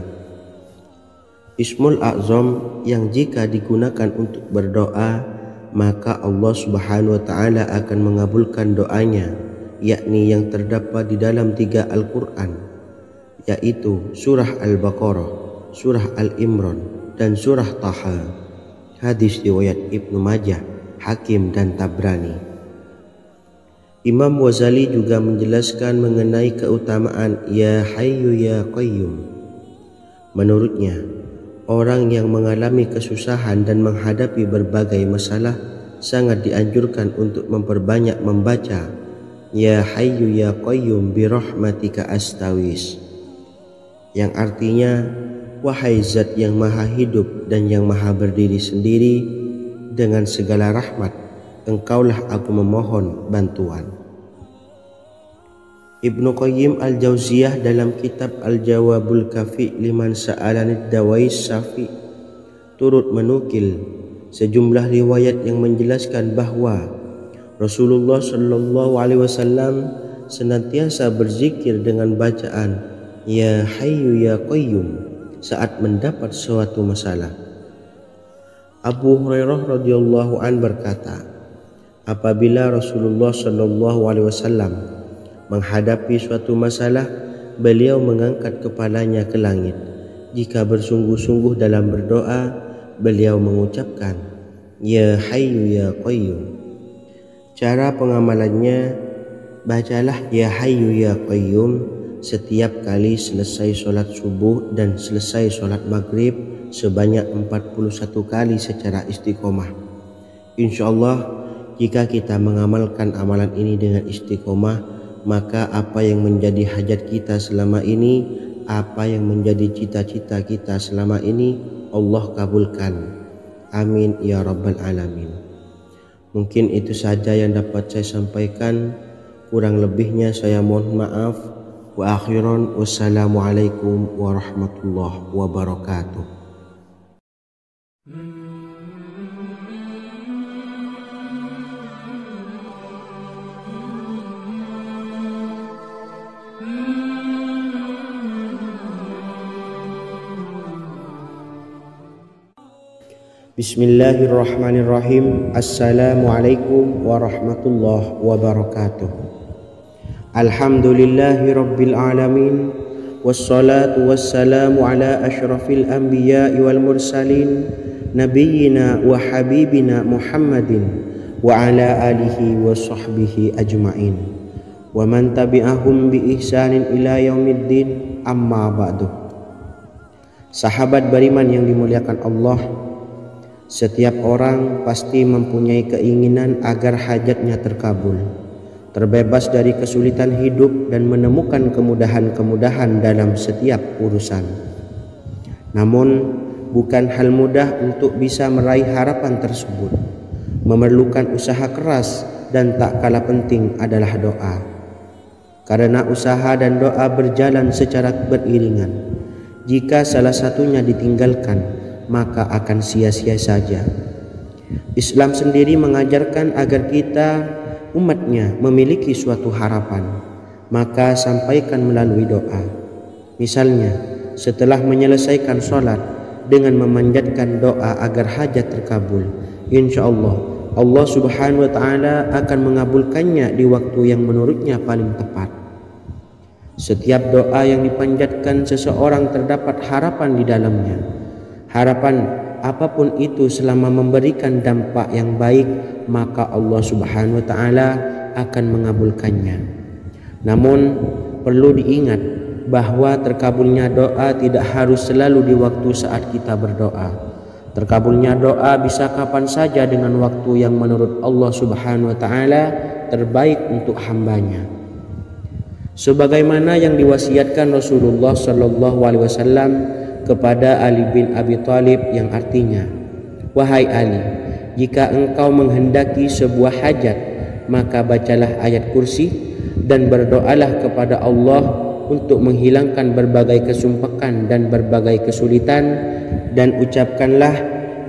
Ismul A'zam yang jika digunakan untuk berdoa, maka Allah Subhanahu wa Ta'ala akan mengabulkan doanya, yakni yang terdapat di dalam 3 Al-Quran, yaitu surah Al-Baqarah, surah Al-Imran, dan surah Taha. Hadis riwayat Ibnu Majah, Hakim, dan Tabrani. Imam Ghazali juga menjelaskan mengenai keutamaan Ya Hayyu Ya Qayyum. Menurutnya, orang yang mengalami kesusahan dan menghadapi berbagai masalah sangat dianjurkan untuk memperbanyak membaca Ya Hayyu Ya Qayyum bi rahmatika astawis, yang artinya, wahai zat yang maha hidup dan yang maha berdiri sendiri, dengan segala rahmat engkaulah aku memohon bantuan. Ibnu Qayyim Al-Jauziyah dalam kitab Al-Jawabul Kafi liman sa'alanid dawais syafi turut menukil sejumlah riwayat yang menjelaskan bahwa Rasulullah SAW senantiasa berzikir dengan bacaan Ya Hayyu Ya Qayyum saat mendapat suatu masalah. Abu Hurairah radhiyallahu an berkata, apabila Rasulullah SAW menghadapi suatu masalah, beliau mengangkat kepalanya ke langit. Jika bersungguh-sungguh dalam berdoa, beliau mengucapkan Ya Hayyu Ya Qayyum. Cara pengamalannya, bacalah Ya Hayyu Ya Qayyum setiap kali selesai sholat subuh dan selesai sholat maghrib sebanyak 41 kali secara istiqomah. Insya Allah jika kita mengamalkan amalan ini dengan istiqomah, maka apa yang menjadi hajat kita selama ini, apa yang menjadi cita-cita kita selama ini, Allah kabulkan. Amin ya rabbal alamin. Mungkin itu saja yang dapat saya sampaikan. Kurang lebihnya saya mohon maaf. Wa akhiran, wassalamualaikum warahmatullahi wabarakatuh. Bismillahirrahmanirrahim. Assalamualaikum warahmatullahi wabarakatuh. Alhamdulillahi rabbil alamin. Wassalatu wassalamu ala ashrafil anbiya'i wal mursalin, nabiyyina wa habibina Muhammadin wa ala alihi wa sahbihi ajma'in, wa man tabi'ahum bi ihsanin ila yaumiddin, amma ba'du. Sahabat beriman yang dimuliakan Allah, setiap orang pasti mempunyai keinginan agar hajatnya terkabul, terbebas dari kesulitan hidup dan menemukan kemudahan-kemudahan dalam setiap urusan. Namun, bukan hal mudah untuk bisa meraih harapan tersebut. Memerlukan usaha keras dan tak kalah penting adalah doa. Karena usaha dan doa berjalan secara beriringan. Jika salah satunya ditinggalkan, maka akan sia-sia saja. Islam sendiri mengajarkan agar kita umatnya memiliki suatu harapan, maka sampaikan melalui doa. Misalnya, setelah menyelesaikan sholat dengan memanjatkan doa agar hajat terkabul, insya Allah subhanahu wa ta'ala akan mengabulkannya di waktu yang menurutnya paling tepat. Setiap doa yang dipanjatkan seseorang terdapat harapan di dalamnya. Harapan apapun itu selama memberikan dampak yang baik, maka Allah subhanahu wa ta'ala akan mengabulkannya. Namun perlu diingat bahwa terkabulnya doa tidak harus selalu di waktu saat kita berdoa. Terkabulnya doa bisa kapan saja dengan waktu yang menurut Allah subhanahu wa ta'ala terbaik untuk hambanya. Sebagaimana yang diwasiatkan Rasulullah sallallahu alaihi wasallam kepada Ali bin Abi Thalib, yang artinya, wahai Ali, jika engkau menghendaki sebuah hajat, maka bacalah ayat kursi dan berdoalah kepada Allah untuk menghilangkan berbagai kesumpakan dan berbagai kesulitan, dan ucapkanlah,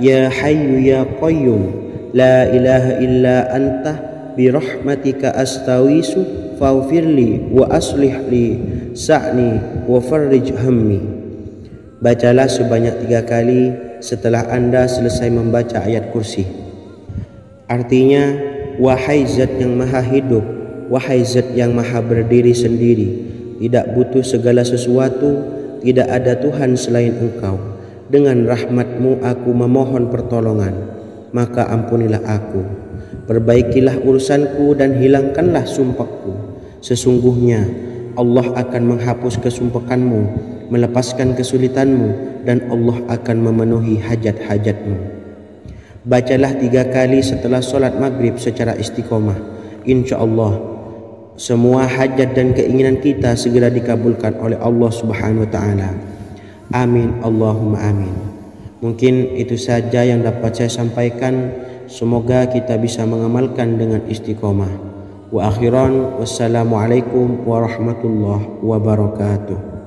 ya hayyu ya qayyum la ilaha illa anta birahmatika astawisu faghfirli wa aslih li sa'ni wa farrij hammi. Bacalah sebanyak 3 kali setelah Anda selesai membaca ayat kursi. Artinya, wahai zat yang maha hidup, wahai zat yang maha berdiri sendiri, tidak butuh segala sesuatu, tidak ada Tuhan selain Engkau. Dengan rahmat-Mu aku memohon pertolongan, maka ampunilah aku. Perbaikilah urusanku dan hilangkanlah sumpahku. Sesungguhnya Allah akan menghapus kesumpahanmu, melepaskan kesulitanmu, dan Allah akan memenuhi hajat-hajatmu. Bacalah 3 kali setelah sholat maghrib secara istiqomah. Insya Allah semua hajat dan keinginan kita segera dikabulkan oleh Allah subhanahu wa ta'ala. Amin Allahumma amin. Mungkin itu saja yang dapat saya sampaikan. Semoga kita bisa mengamalkan dengan istiqomah. Wa akhiran, wassalamualaikum warahmatullahi wabarakatuh.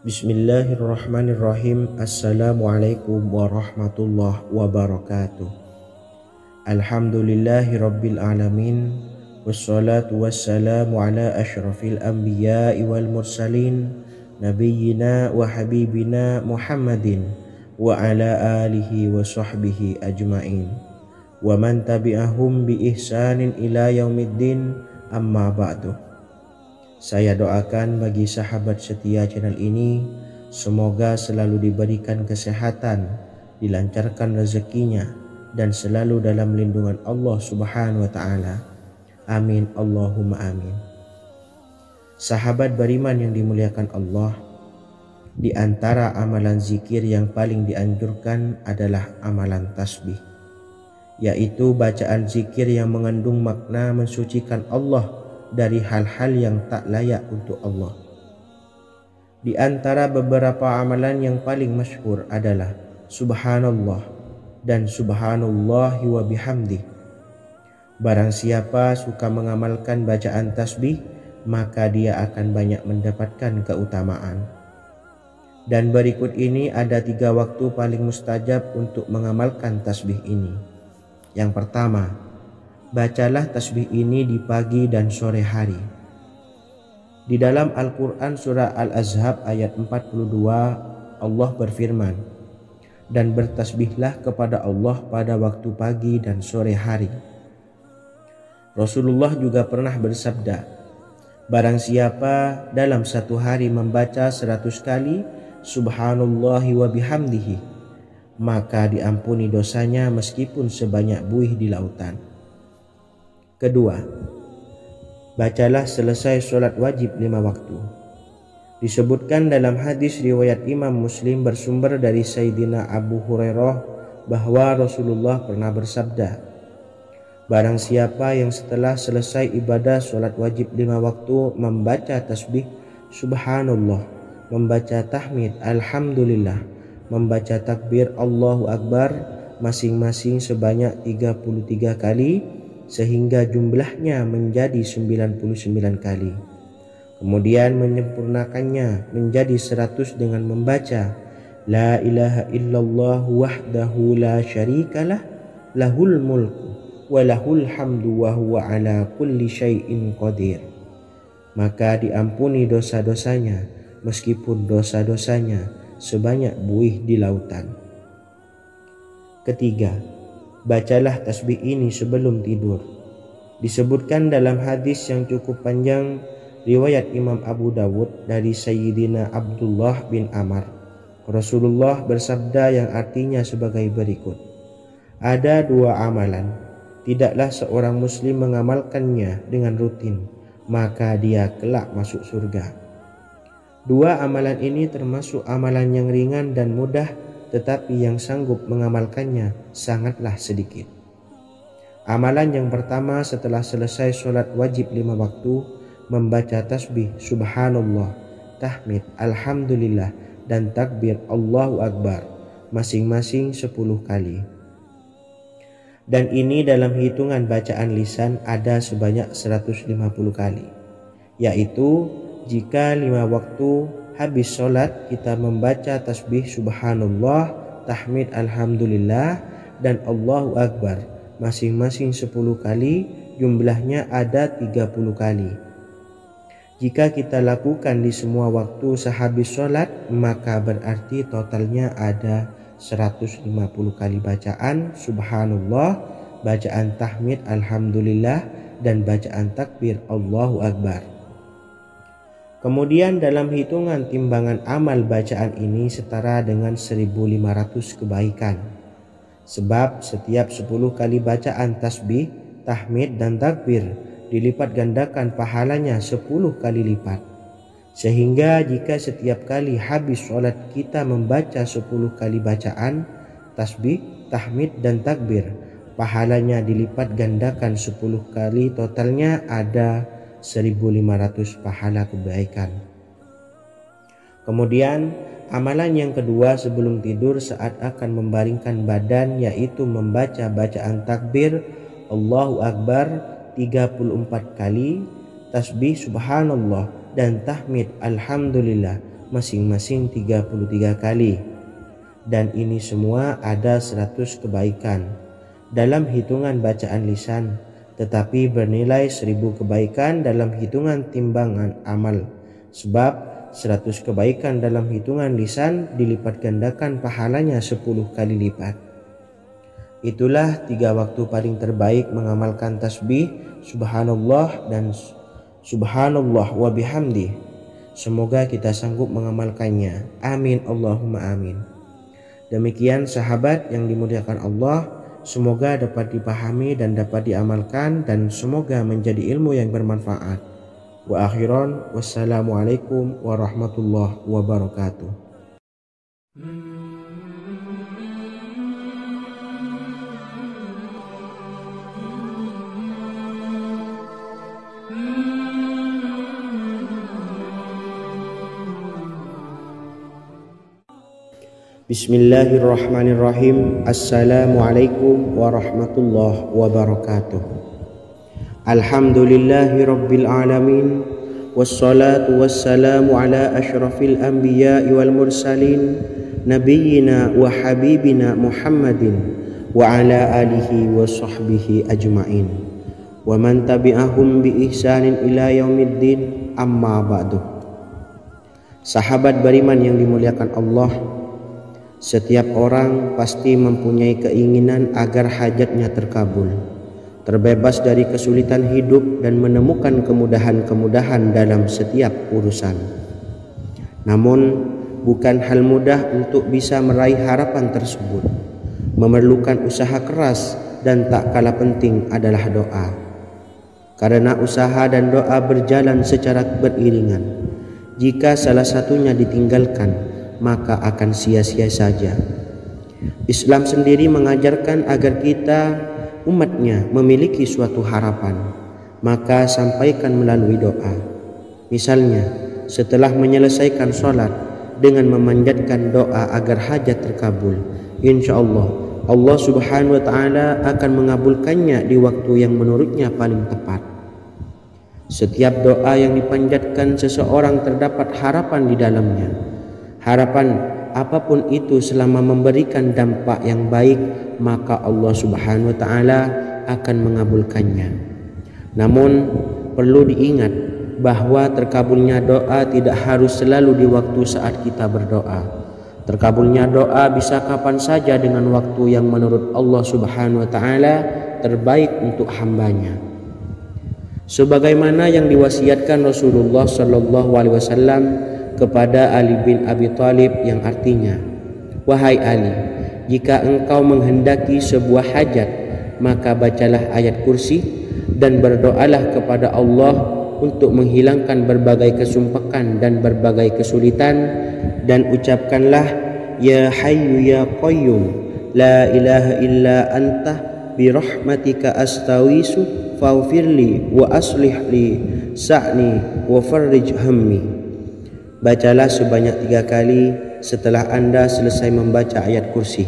Bismillahirrahmanirrahim. Assalamualaikum warahmatullahi wabarakatuh. Alhamdulillahi rabbil alamin. Wassalatu wassalamu ala ashrafil anbiya'i wal mursalin, nabiyyina wa habibina Muhammadin wa ala alihi wa sahbihi ajma'in, wa man tabi'ahum bi ihsanin ila yaumiddin, amma ba'du. Saya doakan bagi sahabat setia channel ini, semoga selalu diberikan kesehatan, dilancarkan rezekinya, dan selalu dalam lindungan Allah Subhanahu wa taala. Amin Allahumma amin. Sahabat beriman yang dimuliakan Allah, di antara amalan zikir yang paling dianjurkan adalah amalan tasbih, yaitu bacaan zikir yang mengandung makna mensucikan Allah dari hal-hal yang tak layak untuk Allah. Di antara beberapa amalan yang paling masyhur adalah Subhanallah dan Subhanallahi wa bihamdih. Barang siapa suka mengamalkan bacaan tasbih, maka dia akan banyak mendapatkan keutamaan. Dan berikut ini ada 3 waktu paling mustajab untuk mengamalkan tasbih ini. Yang pertama, bacalah tasbih ini di pagi dan sore hari. Di dalam Al-Quran surah Al-Ahzab ayat 42, Allah berfirman, dan bertasbihlah kepada Allah pada waktu pagi dan sore hari. Rasulullah juga pernah bersabda, barang siapa dalam satu hari membaca 100 kali Subhanallahi wa bihamdihi, maka diampuni dosanya meskipun sebanyak buih di lautan. Kedua, bacalah selesai sholat wajib 5 waktu. Disebutkan dalam hadis riwayat Imam Muslim bersumber dari Sayyidina Abu Hurairah bahwa Rasulullah pernah bersabda, barang siapa yang setelah selesai ibadah sholat wajib 5 waktu membaca tasbih Subhanallah, membaca tahmid Alhamdulillah, membaca takbir Allahu Akbar masing-masing sebanyak 33 kali sehingga jumlahnya menjadi 99 kali. Kemudian menyempurnakannya menjadi 100 dengan membaca La ilaha illallah wahdahu la syarikalah lahul mulku walahul hamdu wa huwa ala kulli syai'in qadir. Maka diampuni dosa-dosanya meskipun dosa-dosanya sebanyak buih di lautan. Ketiga, bacalah tasbih ini sebelum tidur. Disebutkan dalam hadis yang cukup panjang riwayat Imam Abu Dawud dari Sayyidina Abdullah bin Amr, Rasulullah bersabda yang artinya sebagai berikut, ada 2 amalan, tidaklah seorang muslim mengamalkannya dengan rutin, maka dia kelak masuk surga. 2 amalan ini termasuk amalan yang ringan dan mudah, tetapi yang sanggup mengamalkannya sangatlah sedikit. Amalan yang pertama setelah selesai sholat wajib 5 waktu, membaca tasbih Subhanallah, tahmid Alhamdulillah, dan takbir Allahu Akbar masing-masing 10 kali. Dan ini dalam hitungan bacaan lisan ada sebanyak 150 kali, yaitu jika 5 waktu habis sholat kita membaca tasbih Subhanallah, tahmid Alhamdulillah, dan Allahu Akbar masing-masing 10 kali, jumlahnya ada 30 kali. Jika kita lakukan di semua waktu sehabis sholat, maka berarti totalnya ada 150 kali bacaan Subhanallah, bacaan tahmid Alhamdulillah, dan bacaan takbir Allahu Akbar. Kemudian dalam hitungan timbangan amal bacaan ini setara dengan 1500 kebaikan. Sebab setiap 10 kali bacaan tasbih, tahmid, dan takbir dilipat gandakan pahalanya 10 kali lipat. Sehingga jika setiap kali habis sholat kita membaca 10 kali bacaan tasbih, tahmid, dan takbir, pahalanya dilipat gandakan 10 kali, totalnya ada 1500 pahala kebaikan. Kemudian amalan yang kedua sebelum tidur saat akan membaringkan badan, yaitu membaca bacaan takbir Allahu Akbar 34 kali, tasbih Subhanallah, dan tahmid Alhamdulillah masing-masing 33 kali. Dan ini semua ada 100 kebaikan dalam hitungan bacaan lisan, tetapi bernilai 1000 kebaikan dalam hitungan timbangan amal. Sebab 100 kebaikan dalam hitungan lisan dilipat gandakan pahalanya 10 kali lipat. Itulah 3 waktu paling terbaik mengamalkan tasbih Subhanallah dan Subhanallah wa bihamdih. Semoga kita sanggup mengamalkannya. Amin Allahumma amin. Demikian sahabat yang dimuliakan Allah, semoga dapat dipahami dan dapat diamalkan, dan semoga menjadi ilmu yang bermanfaat. Wa akhiran, wassalamualaikum warahmatullahi wabarakatuh. Bismillahirrahmanirrahim. Assalamualaikum warahmatullahi wabarakatuh. Alhamdulillahi rabbil alamin, wassalatu wassalamu ala ashrafil anbiya'i wal mursalin, nabiyyina wa habibina Muhammadin wa ala alihi wa sahbihi ajma'in, wa man tabi'ahum bi ihsanin ila yaumiddin, amma ba'du. Sahabat beriman yang dimuliakan Allah, setiap orang pasti mempunyai keinginan agar hajatnya terkabul, terbebas dari kesulitan hidup dan menemukan kemudahan-kemudahan dalam setiap urusan. Namun, bukan hal mudah untuk bisa meraih harapan tersebut. Memerlukan usaha keras dan tak kalah penting adalah doa. Karena usaha dan doa berjalan secara beriringan. Jika salah satunya ditinggalkan, maka akan sia-sia saja. Islam sendiri mengajarkan agar kita umatnya memiliki suatu harapan, maka sampaikan melalui doa. Misalnya, setelah menyelesaikan sholat dengan memanjatkan doa agar hajat terkabul, insya Allah subhanahu wa ta'ala akan mengabulkannya di waktu yang menurutnya paling tepat. Setiap doa yang dipanjatkan seseorang terdapat harapan di dalamnya. Harapan apapun itu selama memberikan dampak yang baik, maka Allah subhanahu wa ta'ala akan mengabulkannya. Namun perlu diingat bahwa terkabulnya doa tidak harus selalu di waktu saat kita berdoa. Terkabulnya doa bisa kapan saja dengan waktu yang menurut Allah subhanahu wa ta'ala terbaik untuk hambanya. Sebagaimana yang diwasiatkan Rasulullah sallallahu alaihi wasallam kepada Ali bin Abi Thalib, yang artinya, wahai Ali, jika engkau menghendaki sebuah hajat, maka bacalah ayat kursi dan berdoalah kepada Allah untuk menghilangkan berbagai kesumpakan dan berbagai kesulitan, dan ucapkanlah, ya hayyu ya qayyum la ilaha illa anta birahmatika astawisu faghfirli wa aslih li sa'ni wa farrij hammi. Bacalah sebanyak 3 kali setelah Anda selesai membaca ayat kursi.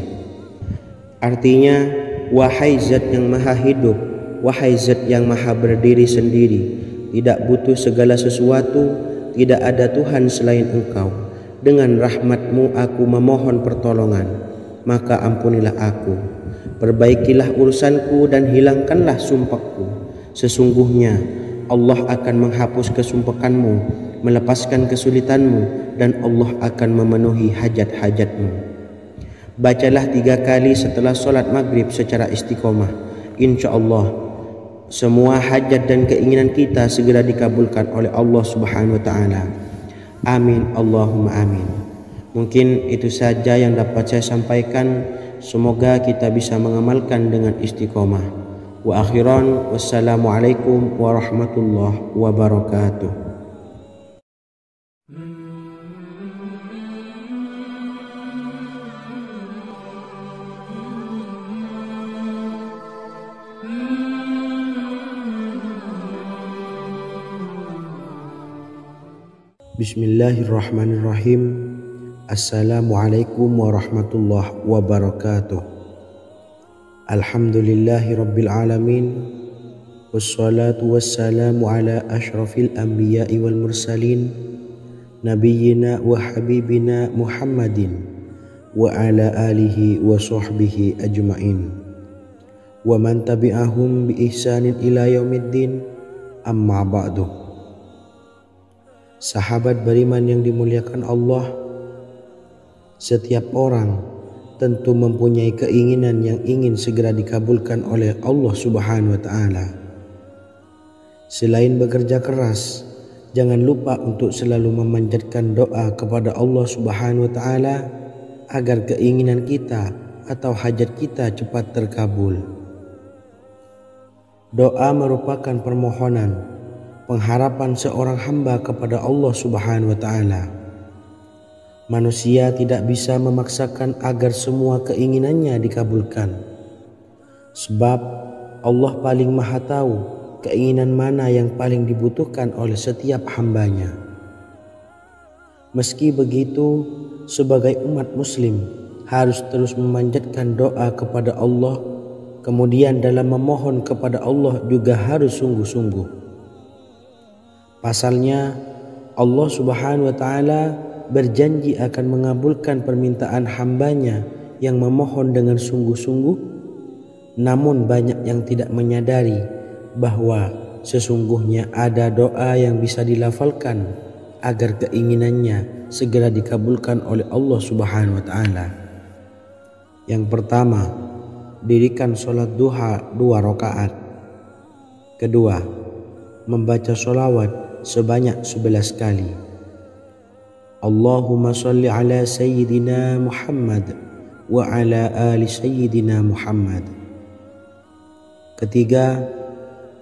Artinya, wahai zat yang maha hidup, wahai zat yang maha berdiri sendiri, tidak butuh segala sesuatu, tidak ada Tuhan selain Engkau. Dengan rahmat-Mu aku memohon pertolongan, maka ampunilah aku. Perbaikilah urusanku dan hilangkanlah sumpahku. Sesungguhnya Allah akan menghapus kesumpahanmu, melepaskan kesulitanmu, dan Allah akan memenuhi hajat-hajatmu. Bacalah 3 kali setelah solat maghrib secara istiqomah. Insya Allah semua hajat dan keinginan kita segera dikabulkan oleh Allah subhanahu wa ta'ala. Amin Allahumma amin. Mungkin itu saja yang dapat saya sampaikan. Semoga kita bisa mengamalkan dengan istiqomah. Wa akhiran, wassalamualaikum warahmatullahi wabarakatuh. Bismillahirrahmanirrahim. Assalamualaikum warahmatullahi wabarakatuh. Alhamdulillahi rabbil alamin, wassalatu wassalamu ala ashrafil anbiya'i wal mursalin, nabiyyina wa habibina Muhammadin wa ala alihi wa sahbihi ajma'in, wa man tabi'ahum bi ihsanin ila yaumiddin, amma ba'du. Sahabat beriman yang dimuliakan Allah, setiap orang tentu mempunyai keinginan yang ingin segera dikabulkan oleh Allah subhanahu wa ta'ala. Selain bekerja keras, jangan lupa untuk selalu memanjatkan doa kepada Allah subhanahu wa ta'ala agar keinginan kita atau hajat kita cepat terkabul. Doa merupakan permohonan, pengharapan seorang hamba kepada Allah Subhanahu wa Ta'ala. Manusia tidak bisa memaksakan agar semua keinginannya dikabulkan, sebab Allah paling maha tahu keinginan mana yang paling dibutuhkan oleh setiap hambanya. Meski begitu, sebagai umat muslim harus terus memanjatkan doa kepada Allah, kemudian dalam memohon kepada Allah juga harus sungguh-sungguh. Pasalnya Allah Subhanahu wa Ta'ala berjanji akan mengabulkan permintaan hambanya yang memohon dengan sungguh-sungguh. Namun banyak yang tidak menyadari bahwa sesungguhnya ada doa yang bisa dilafalkan agar keinginannya segera dikabulkan oleh Allah Subhanahu wa Ta'ala. Yang pertama, dirikan sholat duha 2 rakaat. Kedua, membaca sholawat sebanyak 11 kali. Allahumma sholli ala Sayyidina Muhammad wa ala ali Sayyidina Muhammad. Ketiga,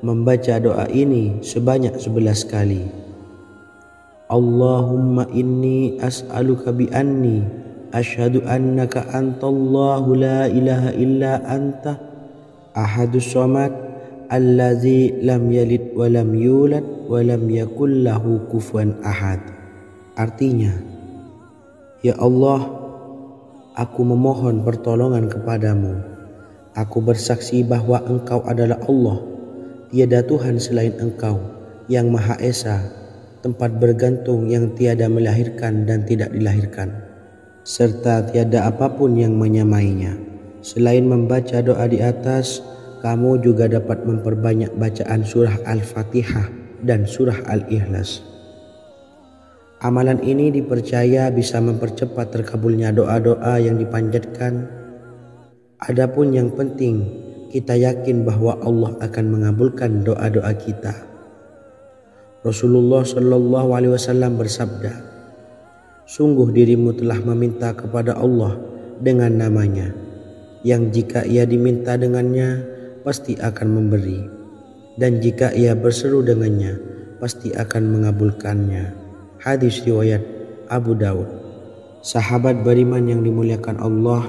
membaca doa ini sebanyak 11 kali. Allahumma inni as'aluka bi anni asyhadu annaka antallahu la ilaha illa anta ahadus somad allazi lam yalid wa lam yulad wa lam yakul lahu kufuwan ahad. Artinya, ya Allah, aku memohon pertolongan kepadamu. Aku bersaksi bahwa Engkau adalah Allah, tiada Tuhan selain Engkau yang Maha Esa, tempat bergantung yang tiada melahirkan dan tidak dilahirkan, serta tiada apapun yang menyamainya. Selain membaca doa di atas, kamu juga dapat memperbanyak bacaan surah Al-Fatihah dan surah Al-Ikhlas. Amalan ini dipercaya bisa mempercepat terkabulnya doa-doa yang dipanjatkan. Adapun yang penting, kita yakin bahwa Allah akan mengabulkan doa-doa kita. Rasulullah Shallallahu Alaihi Wasallam bersabda, sungguh dirimu telah meminta kepada Allah dengan namanya, yang jika ia diminta dengannya pasti akan memberi, dan jika ia berseru dengannya pasti akan mengabulkannya. Hadis riwayat Abu Daud. Sahabat beriman yang dimuliakan Allah,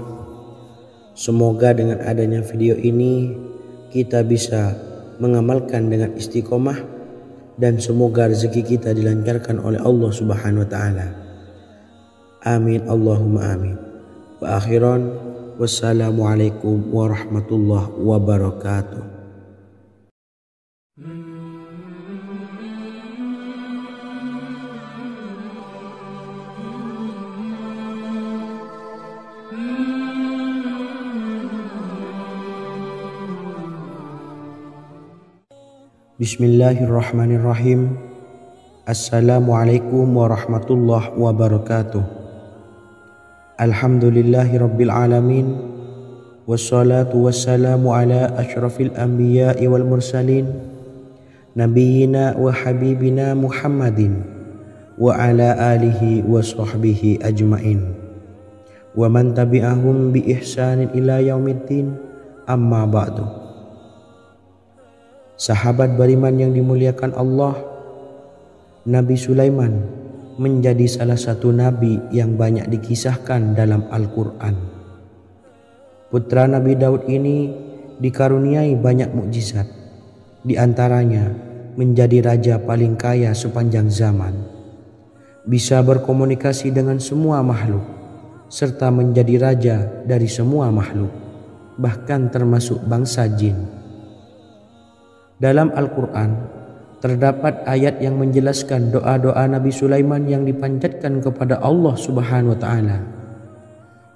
semoga dengan adanya video ini kita bisa mengamalkan dengan istiqomah, dan semoga rezeki kita dilancarkan oleh Allah Subhanahu wa Ta'ala. Amin Allahumma amin. Wa akhiran, wassalamualaikum warahmatullahi wabarakatuh. Bismillahirrahmanirrahim. Assalamualaikum warahmatullahi wabarakatuh. Alhamdulillahi rabbil alamin, wassalatu wassalamu ala asyrafil anbiya'i wal mursalin, nabiyyina wa habibina Muhammadin wa ala alihi wa sahbihi ajmain, wa man tabi'ahum bi ihsanin ila yaumiddin, amma ba'du. Sahabat beriman yang dimuliakan Allah, Nabi Sulaiman menjadi salah satu nabi yang banyak dikisahkan dalam Al-Quran. Putra Nabi Daud ini dikaruniai banyak mukjizat, di antaranya menjadi raja paling kaya sepanjang zaman, bisa berkomunikasi dengan semua makhluk, serta menjadi raja dari semua makhluk, bahkan termasuk bangsa jin. Dalam Al-Quran terdapat ayat yang menjelaskan doa-doa Nabi Sulaiman yang dipanjatkan kepada Allah Subhanahu wa Ta'ala.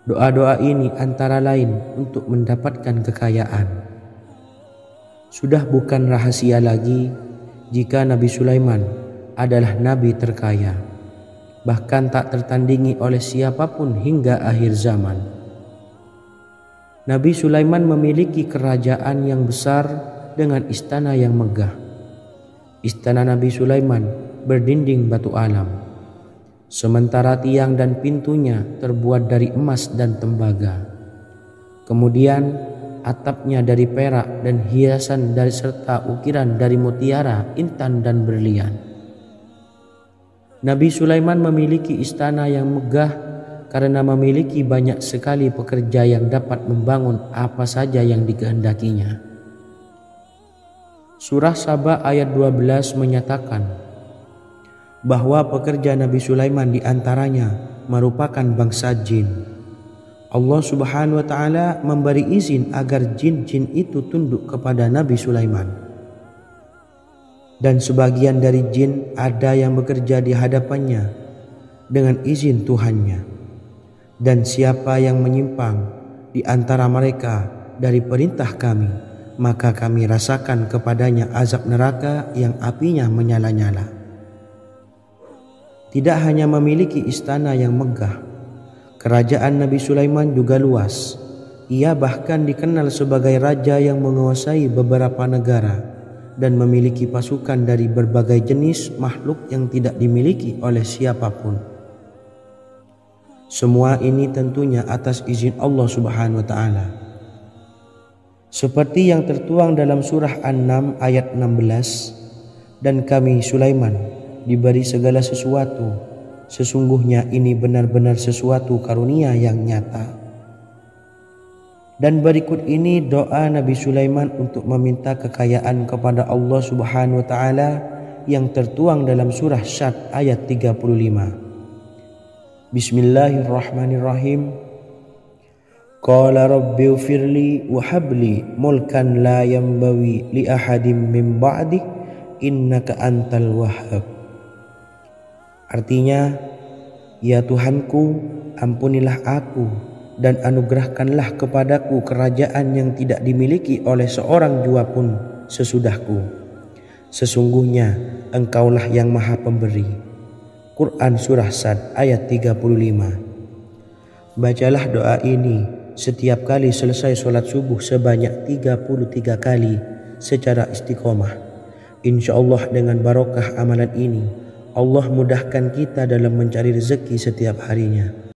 Doa-doa ini antara lain untuk mendapatkan kekayaan. Sudah bukan rahasia lagi jika Nabi Sulaiman adalah nabi terkaya, bahkan tak tertandingi oleh siapapun hingga akhir zaman. Nabi Sulaiman memiliki kerajaan yang besar dengan istana yang megah. Istana Nabi Sulaiman berdinding batu alam, sementara tiang dan pintunya terbuat dari emas dan tembaga. Kemudian atapnya dari perak dan hiasan dari serta ukiran dari mutiara, intan dan berlian. Nabi Sulaiman memiliki istana yang megah karena memiliki banyak sekali pekerja yang dapat membangun apa saja yang dikehendakinya. Surah Saba ayat 12 menyatakan bahwa pekerja Nabi Sulaiman diantaranya merupakan bangsa jin. Allah Subhanahu wa Ta'ala memberi izin agar jin-jin itu tunduk kepada Nabi Sulaiman. Dan sebagian dari jin ada yang bekerja di hadapannya dengan izin Tuhannya. Dan siapa yang menyimpang di antara mereka dari perintah kami, maka kami rasakan kepadanya azab neraka yang apinya menyala-nyala. Tidak hanya memiliki istana yang megah, kerajaan Nabi Sulaiman juga luas. Ia bahkan dikenal sebagai raja yang menguasai beberapa negara dan memiliki pasukan dari berbagai jenis makhluk yang tidak dimiliki oleh siapapun. Semua ini tentunya atas izin Allah Subhanahu wa Ta'ala. Seperti yang tertuang dalam surah An-Naml ayat 16, dan kami Sulaiman diberi segala sesuatu. Sesungguhnya ini benar-benar sesuatu karunia yang nyata. Dan berikut ini doa Nabi Sulaiman untuk meminta kekayaan kepada Allah Subhanahu wa Ta'ala yang tertuang dalam surah Syad ayat 35. Bismillahirrahmanirrahim. Qala rabbi ufirli wa habli mulkan la yanbawi li ahadim min ba'di innaka antal wahhab. Artinya, ya Tuhanku, ampunilah aku dan anugerahkanlah kepadaku kerajaan yang tidak dimiliki oleh seorang jua pun sesudahku. Sesungguhnya Engkaulah yang Maha Pemberi. Quran Surah Sad ayat 35. Bacalah doa ini setiap kali selesai sholat subuh sebanyak 33 kali secara istiqomah. Insya Allah dengan barokah amalan ini, Allah mudahkan kita dalam mencari rezeki setiap harinya.